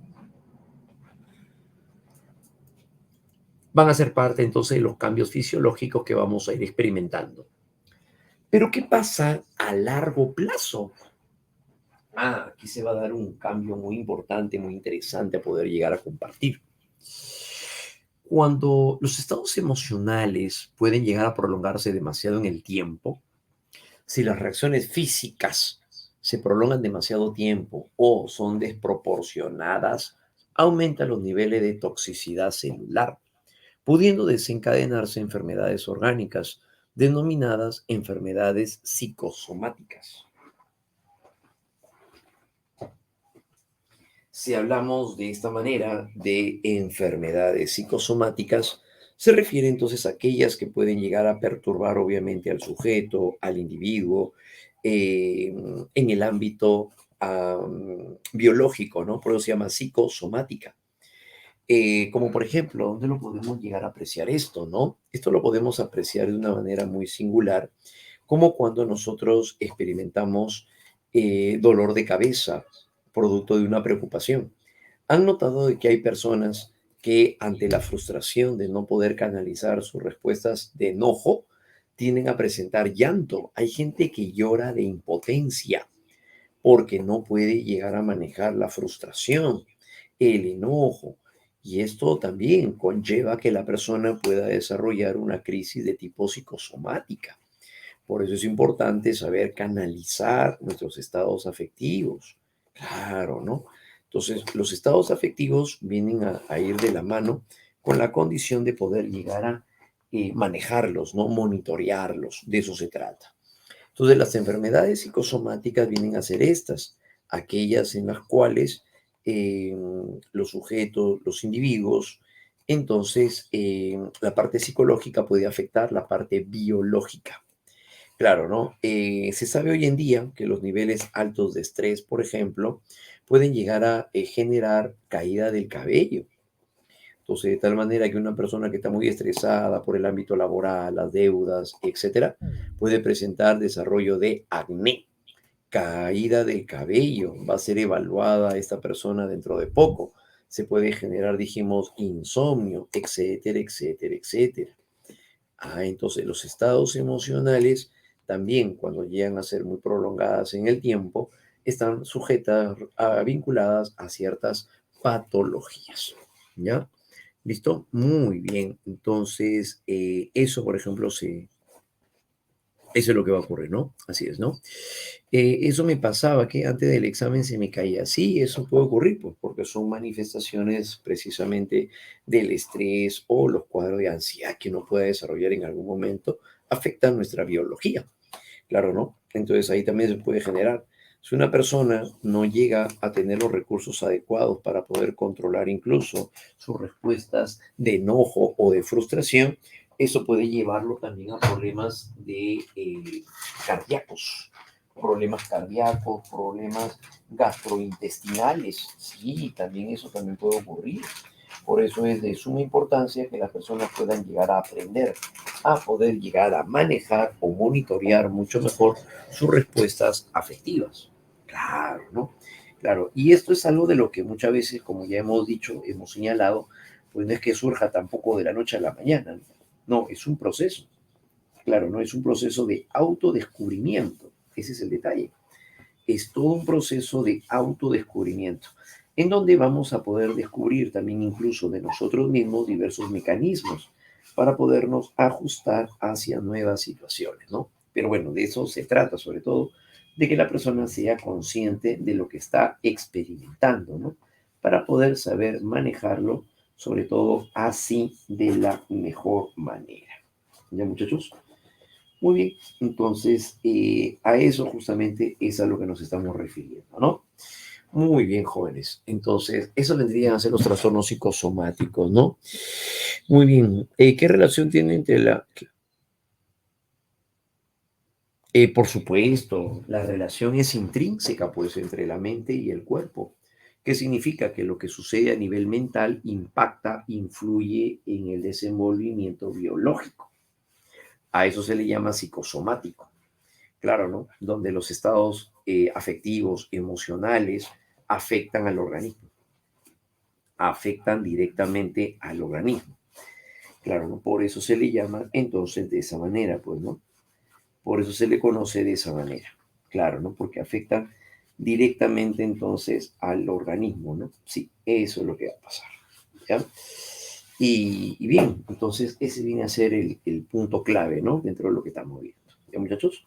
S1: van a ser parte entonces de los cambios fisiológicos que vamos a ir experimentando. Pero ¿qué pasa a largo plazo? Aquí se va a dar un cambio muy importante, muy interesante a poder llegar a compartir. Cuando los estados emocionales pueden llegar a prolongarse demasiado en el tiempo, si las reacciones físicas se prolongan demasiado tiempo o son desproporcionadas, aumentan los niveles de toxicidad celular, pudiendo desencadenarse enfermedades orgánicas denominadas enfermedades psicosomáticas. Si hablamos de esta manera de enfermedades psicosomáticas, se refiere entonces a aquellas que pueden llegar a perturbar obviamente al sujeto, al individuo, en el ámbito biológico, ¿no? Por eso se llama psicosomática. Como por ejemplo, ¿dónde lo podemos llegar a apreciar esto, no? Esto lo podemos apreciar de una manera muy singular, como cuando nosotros experimentamos dolor de cabeza, producto de una preocupación. ¿Han notado de que hay personas que ante la frustración de no poder canalizar sus respuestas de enojo, tienden a presentar llanto? Hay gente que llora de impotencia porque no puede llegar a manejar la frustración, el enojo. Y esto también conlleva que la persona pueda desarrollar una crisis de tipo psicosomática. Por eso es importante saber canalizar nuestros estados afectivos. Claro, ¿no? Entonces, los estados afectivos vienen a ir de la mano con la condición de poder llegar a manejarlos, ¿no? Monitorearlos. De eso se trata. Entonces, las enfermedades psicosomáticas vienen a ser estas, aquellas en las cuales eh, los sujetos, los individuos, entonces la parte psicológica puede afectar la parte biológica. Claro, ¿no? Se sabe hoy en día que los niveles altos de estrés, por ejemplo, pueden llegar a generar caída del cabello. Entonces, de tal manera que una persona que está muy estresada por el ámbito laboral, las deudas, etcétera, puede presentar desarrollo de acné, caída del cabello. Va a ser evaluada esta persona dentro de poco. Se puede generar, dijimos, insomnio, etcétera, etcétera, etcétera. Entonces los estados emocionales también, cuando llegan a ser muy prolongadas en el tiempo, están sujetas, vinculadas a ciertas patologías. ¿Ya? ¿Listo? Muy bien. Entonces, eso, por ejemplo, eso es lo que va a ocurrir, ¿no? Así es, ¿no? Eso me pasaba que antes del examen se me caía. Sí, eso puede ocurrir, pues, porque son manifestaciones precisamente del estrés o los cuadros de ansiedad que uno puede desarrollar en algún momento, afectan nuestra biología. Claro, ¿no? Entonces ahí también se puede generar. Si una persona no llega a tener los recursos adecuados para poder controlar incluso sus respuestas de enojo o de frustración, eso puede llevarlo también a problemas de cardíacos, problemas gastrointestinales. Sí, también eso también puede ocurrir. Por eso es de suma importancia que las personas puedan llegar a aprender a poder llegar a manejar o monitorear mucho mejor sus respuestas afectivas. Claro, ¿no? Claro, y esto es algo de lo que muchas veces, como ya hemos dicho, hemos señalado, pues no es que surja tampoco de la noche a la mañana, no, es un proceso. Claro, no es un proceso de autodescubrimiento. Ese es el detalle. Es todo un proceso de autodescubrimiento, en donde vamos a poder descubrir también incluso de nosotros mismos diversos mecanismos para podernos ajustar hacia nuevas situaciones, ¿no? Pero bueno, de eso se trata, sobre todo, de que la persona sea consciente de lo que está experimentando, ¿no? Para poder saber manejarlo, sobre todo así de la mejor manera. ¿Ya, muchachos? Muy bien, entonces a eso justamente es a lo que nos estamos refiriendo, ¿no? Muy bien, jóvenes. Entonces, eso vendrían a ser los trastornos psicosomáticos, ¿no? Muy bien. ¿Qué relación tiene entre la... por supuesto, la relación es intrínseca, pues, entre la mente y el cuerpo. ¿Qué significa? Que lo que sucede a nivel mental impacta, influye en el desenvolvimiento biológico. A eso se le llama psicosomático. Claro, ¿no? Donde los estados afectivos, emocionales, afectan al organismo, afectan directamente al organismo. Claro, ¿no? Por eso se le llama entonces de esa manera, pues, ¿no? Por eso se le conoce de esa manera. Claro, ¿no? Porque afectan directamente entonces al organismo, ¿no? Sí, eso es lo que va a pasar. ¿Ya? Y bien, entonces ese viene a ser el punto clave, ¿no? Dentro de lo que estamos viendo. ¿Ya, muchachos?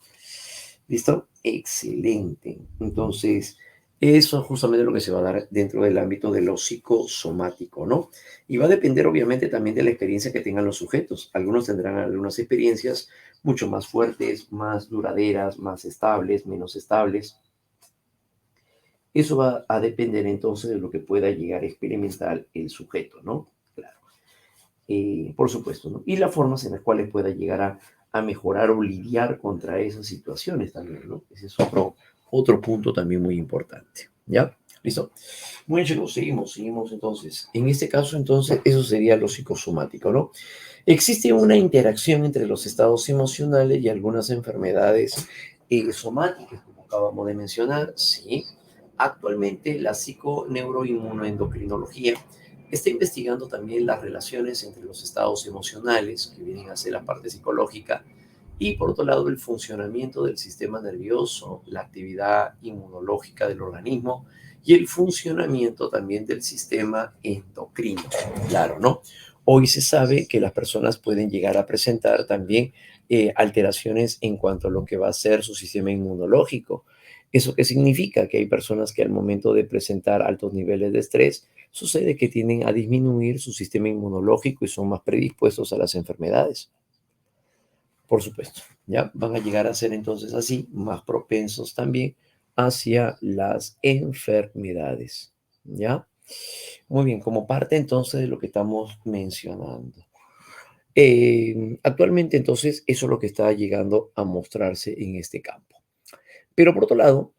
S1: ¿Listo? Excelente. Entonces, eso es justamente lo que se va a dar dentro del ámbito de lo psicosomático, ¿no? Y va a depender obviamente también de la experiencia que tengan los sujetos. Algunos tendrán algunas experiencias mucho más fuertes, más duraderas, más estables, menos estables. Eso va a depender entonces de lo que pueda llegar a experimentar el sujeto, ¿no? Claro. Por supuesto, ¿no? Y las formas en las cuales pueda llegar a mejorar o lidiar contra esas situaciones también, ¿no? Ese es otro punto también muy importante, ¿ya? ¿Listo? Muy bien, chicos, seguimos entonces. En este caso, entonces, eso sería lo psicosomático, ¿no? Existe una interacción entre los estados emocionales y algunas enfermedades somáticas, como acabamos de mencionar, sí. Actualmente, la psiconeuroinmunoendocrinología está investigando también las relaciones entre los estados emocionales, que vienen a ser la parte psicológica, y por otro lado el funcionamiento del sistema nervioso, la actividad inmunológica del organismo y el funcionamiento también del sistema endocrino. Claro, ¿no? Hoy se sabe que las personas pueden llegar a presentar también alteraciones en cuanto a lo que va a ser su sistema inmunológico. ¿Eso qué significa? Que hay personas que al momento de presentar altos niveles de estrés, sucede que tienden a disminuir su sistema inmunológico y son más predispuestos a las enfermedades. Por supuesto, ya van a llegar a ser entonces así más propensos también hacia las enfermedades, ¿ya? Muy bien, como parte entonces de lo que estamos mencionando. Actualmente entonces eso es lo que está llegando a mostrarse en este campo. Pero por otro lado,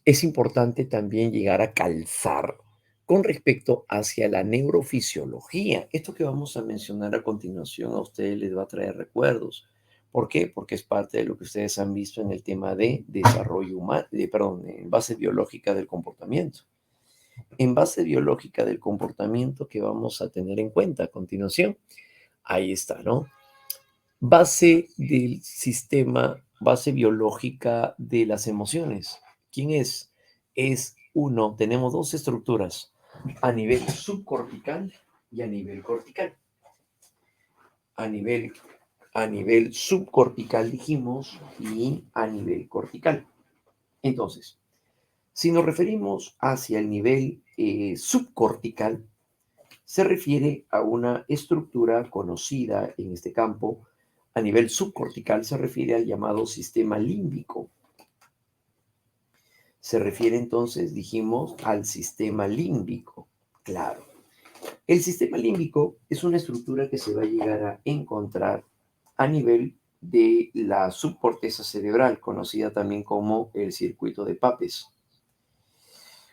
S1: es importante también llegar a calzar con respecto hacia la neurofisiología. Esto que vamos a mencionar a continuación a ustedes les va a traer recuerdos. ¿Por qué? Porque es parte de lo que ustedes han visto en el tema de desarrollo humano, perdón, en base biológica del comportamiento. En base biológica del comportamiento que vamos a tener en cuenta a continuación. Ahí está, ¿no? Base del sistema, base biológica de las emociones. ¿Quién es? Es uno, tenemos dos estructuras, a nivel subcortical y a nivel cortical. A nivel, a nivel subcortical dijimos y a nivel cortical. Entonces, si nos referimos hacia el nivel subcortical, se refiere a una estructura conocida en este campo. A nivel subcortical se refiere al llamado sistema límbico. Se refiere entonces, dijimos, al sistema límbico. Claro. El sistema límbico es una estructura que se va a llegar a encontrar a nivel de la subcorteza cerebral, conocida también como el circuito de Papez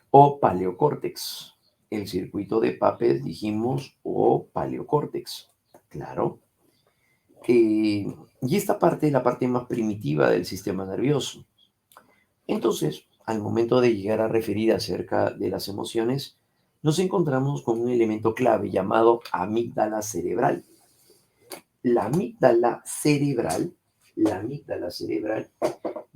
S1: o paleocórtex. El circuito de Papez, dijimos, o paleocórtex. Claro. Y esta parte es la parte más primitiva del sistema nervioso. Entonces, al momento de llegar a referir acerca de las emociones, nos encontramos con un elemento clave llamado amígdala cerebral. La amígdala cerebral la amígdala cerebral,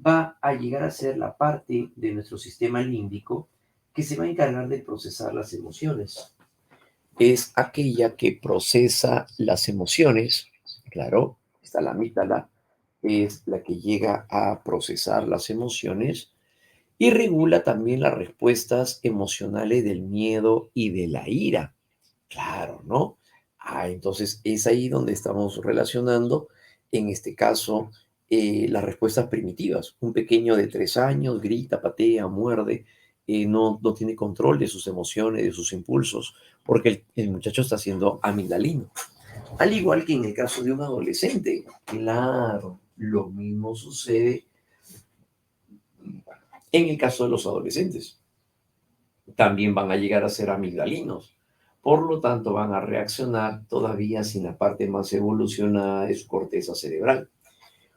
S1: va a llegar a ser la parte de nuestro sistema límbico que se va a encargar de procesar las emociones. Es aquella que procesa las emociones, claro, está la amígdala, es la que llega a procesar las emociones y regula también las respuestas emocionales del miedo y de la ira. Claro, ¿no? Entonces es ahí donde estamos relacionando, en este caso, las respuestas primitivas. Un pequeño de 3 años grita, patea, muerde, no tiene control de sus emociones, de sus impulsos, porque el muchacho está siendo amigdalino. Al igual que en el caso de un adolescente. Claro, lo mismo sucede en el caso de los adolescentes. También van a llegar a ser amigdalinos. Por lo tanto, van a reaccionar todavía sin la parte más evolucionada de su corteza cerebral.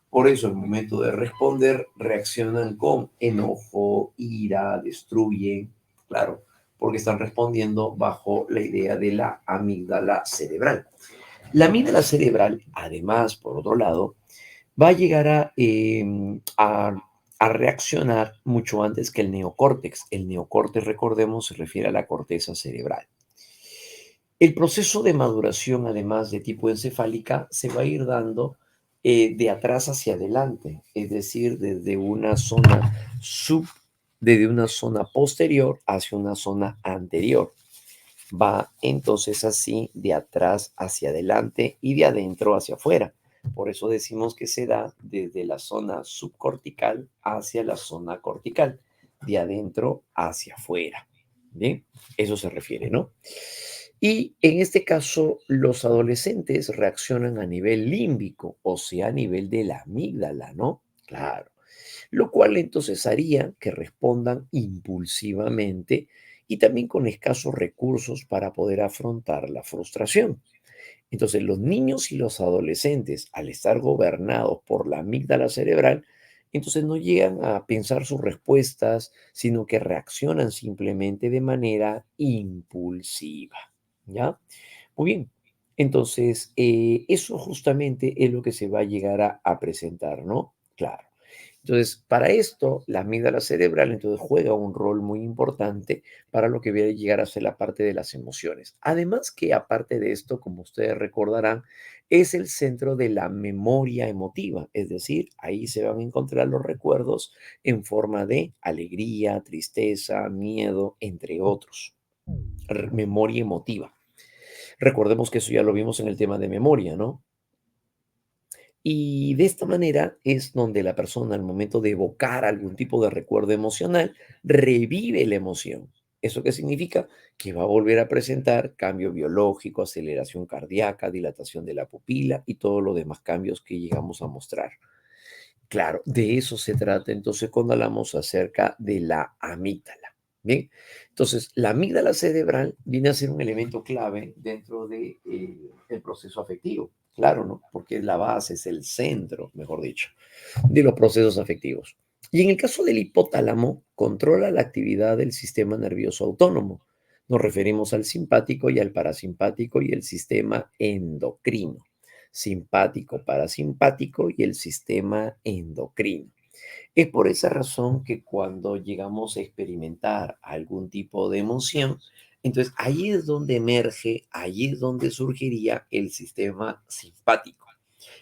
S1: Por eso, al momento de responder, reaccionan con enojo, ira, destruyen, claro, porque están respondiendo bajo la idea de la amígdala cerebral. La amígdala cerebral, además, por otro lado, va a llegar a reaccionar mucho antes que el neocórtex. El neocórtex, recordemos, se refiere a la corteza cerebral. El proceso de maduración, además de tipo encefálica, se va a ir dando de atrás hacia adelante, es decir, desde una zona posterior hacia una zona anterior. Va entonces así de atrás hacia adelante y de adentro hacia afuera. Por eso decimos que se da desde la zona subcortical hacia la zona cortical, de adentro hacia afuera. Bien, eso se refiere, ¿no? Y en este caso, los adolescentes reaccionan a nivel límbico, o sea, a nivel de la amígdala, ¿no? Claro. Lo cual entonces haría que respondan impulsivamente y también con escasos recursos para poder afrontar la frustración. Entonces, los niños y los adolescentes, al estar gobernados por la amígdala cerebral, entonces no llegan a pensar sus respuestas, sino que reaccionan simplemente de manera impulsiva. ¿Ya? Muy bien. Entonces, eso justamente es lo que se va a llegar a presentar, ¿no? Claro. Entonces, para esto, la amígdala cerebral entonces juega un rol muy importante para lo que viene a llegar a ser la parte de las emociones. Además que aparte de esto, como ustedes recordarán, es el centro de la memoria emotiva, es decir, ahí se van a encontrar los recuerdos en forma de alegría, tristeza, miedo, entre otros. Memoria emotiva. Recordemos que eso ya lo vimos en el tema de memoria, ¿no? Y de esta manera es donde la persona al momento de evocar algún tipo de recuerdo emocional, revive la emoción. ¿Eso qué significa? Que va a volver a presentar cambio biológico, aceleración cardíaca, dilatación de la pupila y todos los demás cambios que llegamos a mostrar. Claro, de eso se trata entonces cuando hablamos acerca de la amígdala. Bien, entonces la amígdala cerebral viene a ser un elemento clave dentro de, el proceso afectivo. Claro, ¿no? Porque es la base, es el centro, mejor dicho, de los procesos afectivos. Y en el caso del hipotálamo, controla la actividad del sistema nervioso autónomo. Nos referimos al simpático y al parasimpático y el sistema endocrino. Simpático, parasimpático y el sistema endocrino. Es por esa razón que cuando llegamos a experimentar algún tipo de emoción, entonces ahí es donde emerge, ahí es donde surgiría el sistema simpático.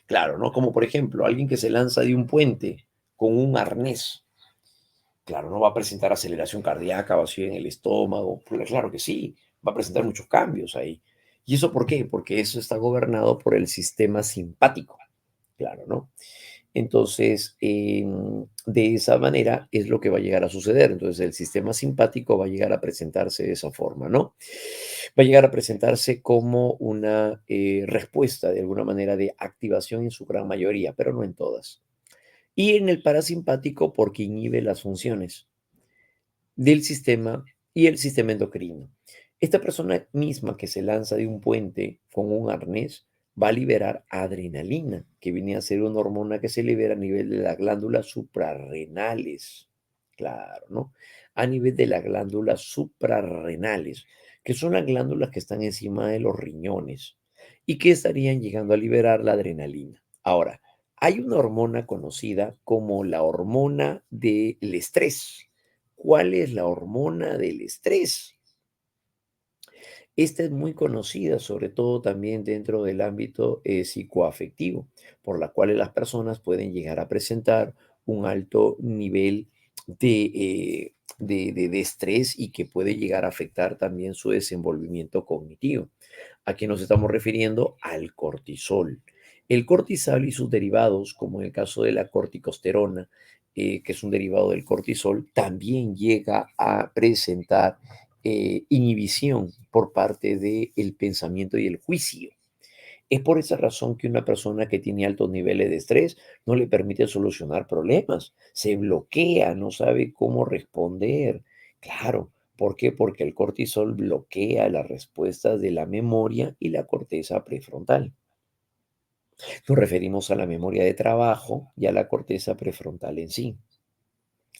S1: Claro, ¿no? Como por ejemplo, alguien que se lanza de un puente con un arnés. Claro, no va a presentar aceleración cardíaca, vacío en el estómago. Claro que sí, va a presentar muchos cambios ahí. ¿Y eso por qué? Porque eso está gobernado por el sistema simpático. Claro, ¿no? Entonces, de esa manera es lo que va a llegar a suceder. Entonces, el sistema simpático va a llegar a presentarse de esa forma, ¿no? Va a llegar a presentarse como una respuesta, de alguna manera, de activación en su gran mayoría, pero no en todas. Y en el parasimpático, porque inhibe las funciones del sistema y el sistema endocrino. Esta persona misma que se lanza de un puente con un arnés va a liberar adrenalina, que viene a ser una hormona que se libera a nivel de las glándulas suprarrenales. Claro, ¿no? A nivel de las glándulas suprarrenales, que son las glándulas que están encima de los riñones y que estarían llegando a liberar la adrenalina. Ahora, Hay una hormona conocida como la hormona del estrés. ¿Cuál es la hormona del estrés? Esta es muy conocida, sobre todo también dentro del ámbito psicoafectivo, por la cual las personas pueden llegar a presentar un alto nivel de estrés y que puede llegar a afectar también su desenvolvimiento cognitivo. ¿A qué nos estamos refiriendo? Al cortisol. El cortisol y sus derivados, como en el caso de la corticosterona, que es un derivado del cortisol, también llega a presentar inhibición por parte del pensamiento y el juicio. Es por esa razón que una persona que tiene altos niveles de estrés no le permite solucionar problemas, se bloquea, no sabe cómo responder. Claro, ¿por qué? Porque el cortisol bloquea las respuestas de la memoria y la corteza prefrontal. Nos referimos a la memoria de trabajo y a la corteza prefrontal en sí.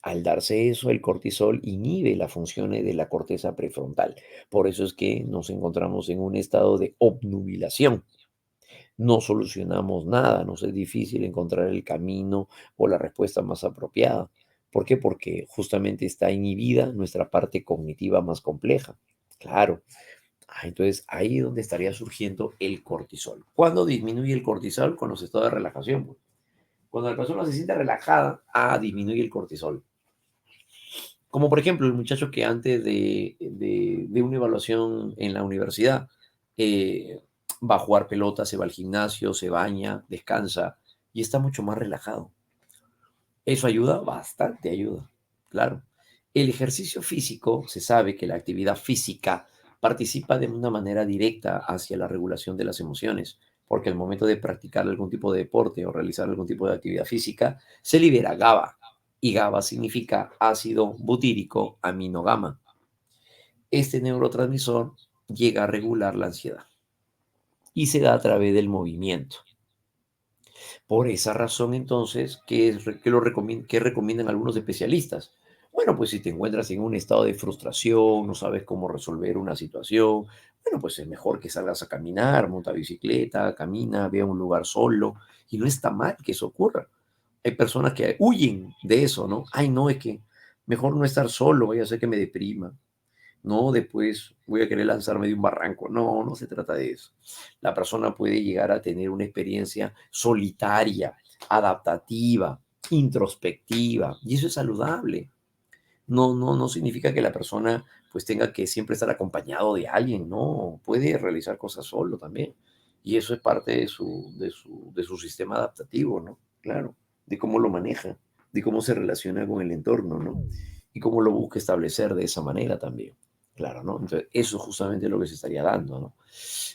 S1: Al darse eso, el cortisol inhibe las funciones de la corteza prefrontal. Por eso es que nos encontramos en un estado de obnubilación. No solucionamos nada, nos es difícil encontrar el camino o la respuesta más apropiada. ¿Por qué? Porque justamente está inhibida nuestra parte cognitiva más compleja. Claro. Entonces ahí es donde estaría surgiendo el cortisol. ¿Cuándo disminuye el cortisol? Con los estados de relajación, pues. Cuando la persona se siente relajada, disminuye el cortisol. Como por ejemplo el muchacho que antes de una evaluación en la universidad eh, va a jugar pelota, se va al gimnasio, se baña, descansa y está mucho más relajado. Eso ayuda, bastante ayuda, claro. El ejercicio físico, se sabe que la actividad física participa de una manera directa hacia la regulación de las emociones, porque al momento de practicar algún tipo de deporte o realizar algún tipo de actividad física, se libera GABA, y GABA significa ácido butírico aminogama. Este neurotransmisor llega a regular la ansiedad y se da a través del movimiento. Por esa razón, entonces, ¿qué recomiendan algunos especialistas? Bueno, pues si te encuentras en un estado de frustración, no sabes cómo resolver una situación, bueno, pues es mejor que salgas a caminar, monta bicicleta, camina, ve a un lugar solo, y no está mal que eso ocurra. Hay personas que huyen de eso, ¿no? Ay, no, es que mejor no estar solo, vaya a ser que me deprima. No, después voy a querer lanzarme de un barranco. No, no se trata de eso. La persona puede llegar a tener una experiencia solitaria, adaptativa, introspectiva, y eso es saludable. No significa que la persona pues tenga que siempre estar acompañado de alguien, no, puede realizar cosas solo también. Y eso es parte de su sistema adaptativo, ¿no? Claro, de cómo lo maneja, de cómo se relaciona con el entorno, ¿no? Y cómo lo busca establecer de esa manera también. Claro, ¿no? Entonces, eso es justamente lo que se estaría dando, ¿no?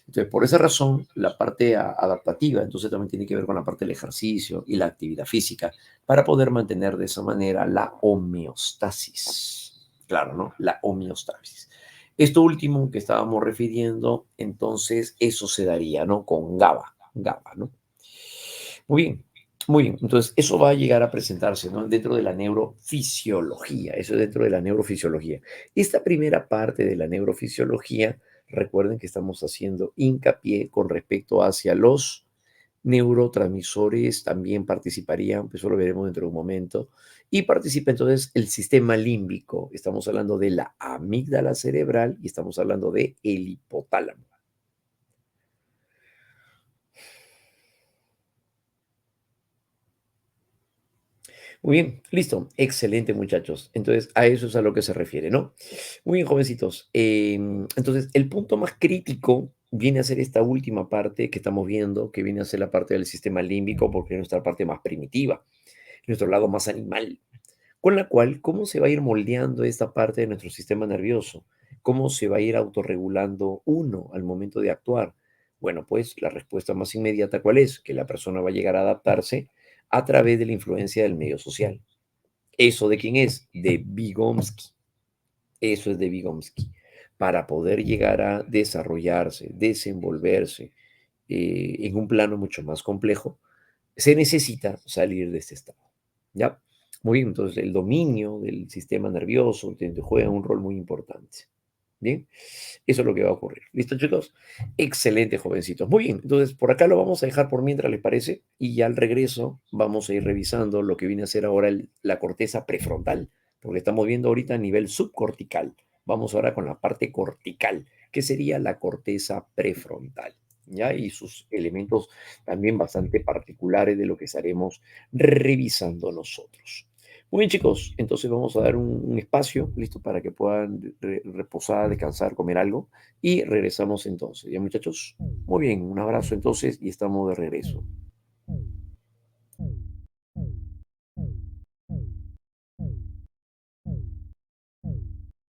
S1: Entonces, por esa razón, la parte adaptativa, entonces también tiene que ver con la parte del ejercicio y la actividad física para poder mantener de esa manera la homeostasis. Claro, ¿no? La homeostasis. Esto último que estábamos refiriendo, entonces eso se daría, ¿no? Con GABA, GABA, ¿no? Muy bien, muy bien. Entonces, eso va a llegar a presentarse, ¿no? Dentro de la neurofisiología, eso es dentro de la neurofisiología. Esta primera parte de la neurofisiología, recuerden que estamos haciendo hincapié con respecto hacia los neurotransmisores, también participarían, pues eso lo veremos dentro de un momento, y participa entonces el sistema límbico. Estamos hablando de la amígdala cerebral y estamos hablando de el hipotálamo. Muy bien, listo. Excelente, muchachos. Entonces, a eso es a lo que se refiere, ¿no? Muy bien, jovencitos. Entonces, el punto más crítico viene a ser esta última parte que estamos viendo, que viene a ser la parte del sistema límbico, porque es nuestra parte más primitiva, nuestro lado más animal, con la cual, ¿cómo se va a ir moldeando esta parte de nuestro sistema nervioso? ¿Cómo se va a ir autorregulando uno al momento de actuar? Bueno, pues la respuesta más inmediata, ¿cuál es? Que la persona va a llegar a adaptarse a través de la influencia del medio social. ¿Eso de quién es? De Vygotsky. Eso es de Vygotsky. Para poder llegar a desarrollarse, desenvolverse en un plano mucho más complejo, se necesita salir de este estado. ¿Ya? Muy bien, entonces el dominio del sistema nervioso juega un rol muy importante. Bien, eso es lo que va a ocurrir. ¿Listo, chicos? Excelente, jovencitos. Muy bien, entonces por acá lo vamos a dejar por mientras, ¿les parece? Y ya al regreso vamos a ir revisando lo que viene a ser ahora la corteza prefrontal, porque estamos viendo ahorita a nivel subcortical. Vamos ahora con la parte cortical, que sería la corteza prefrontal, ¿ya? Y sus elementos también bastante particulares de lo que estaremos revisando nosotros. Muy bien, chicos, entonces vamos a dar un espacio, listo, para que puedan reposar, descansar, comer algo y regresamos entonces. ¿Ya, muchachos? Muy bien, un abrazo entonces y estamos de regreso.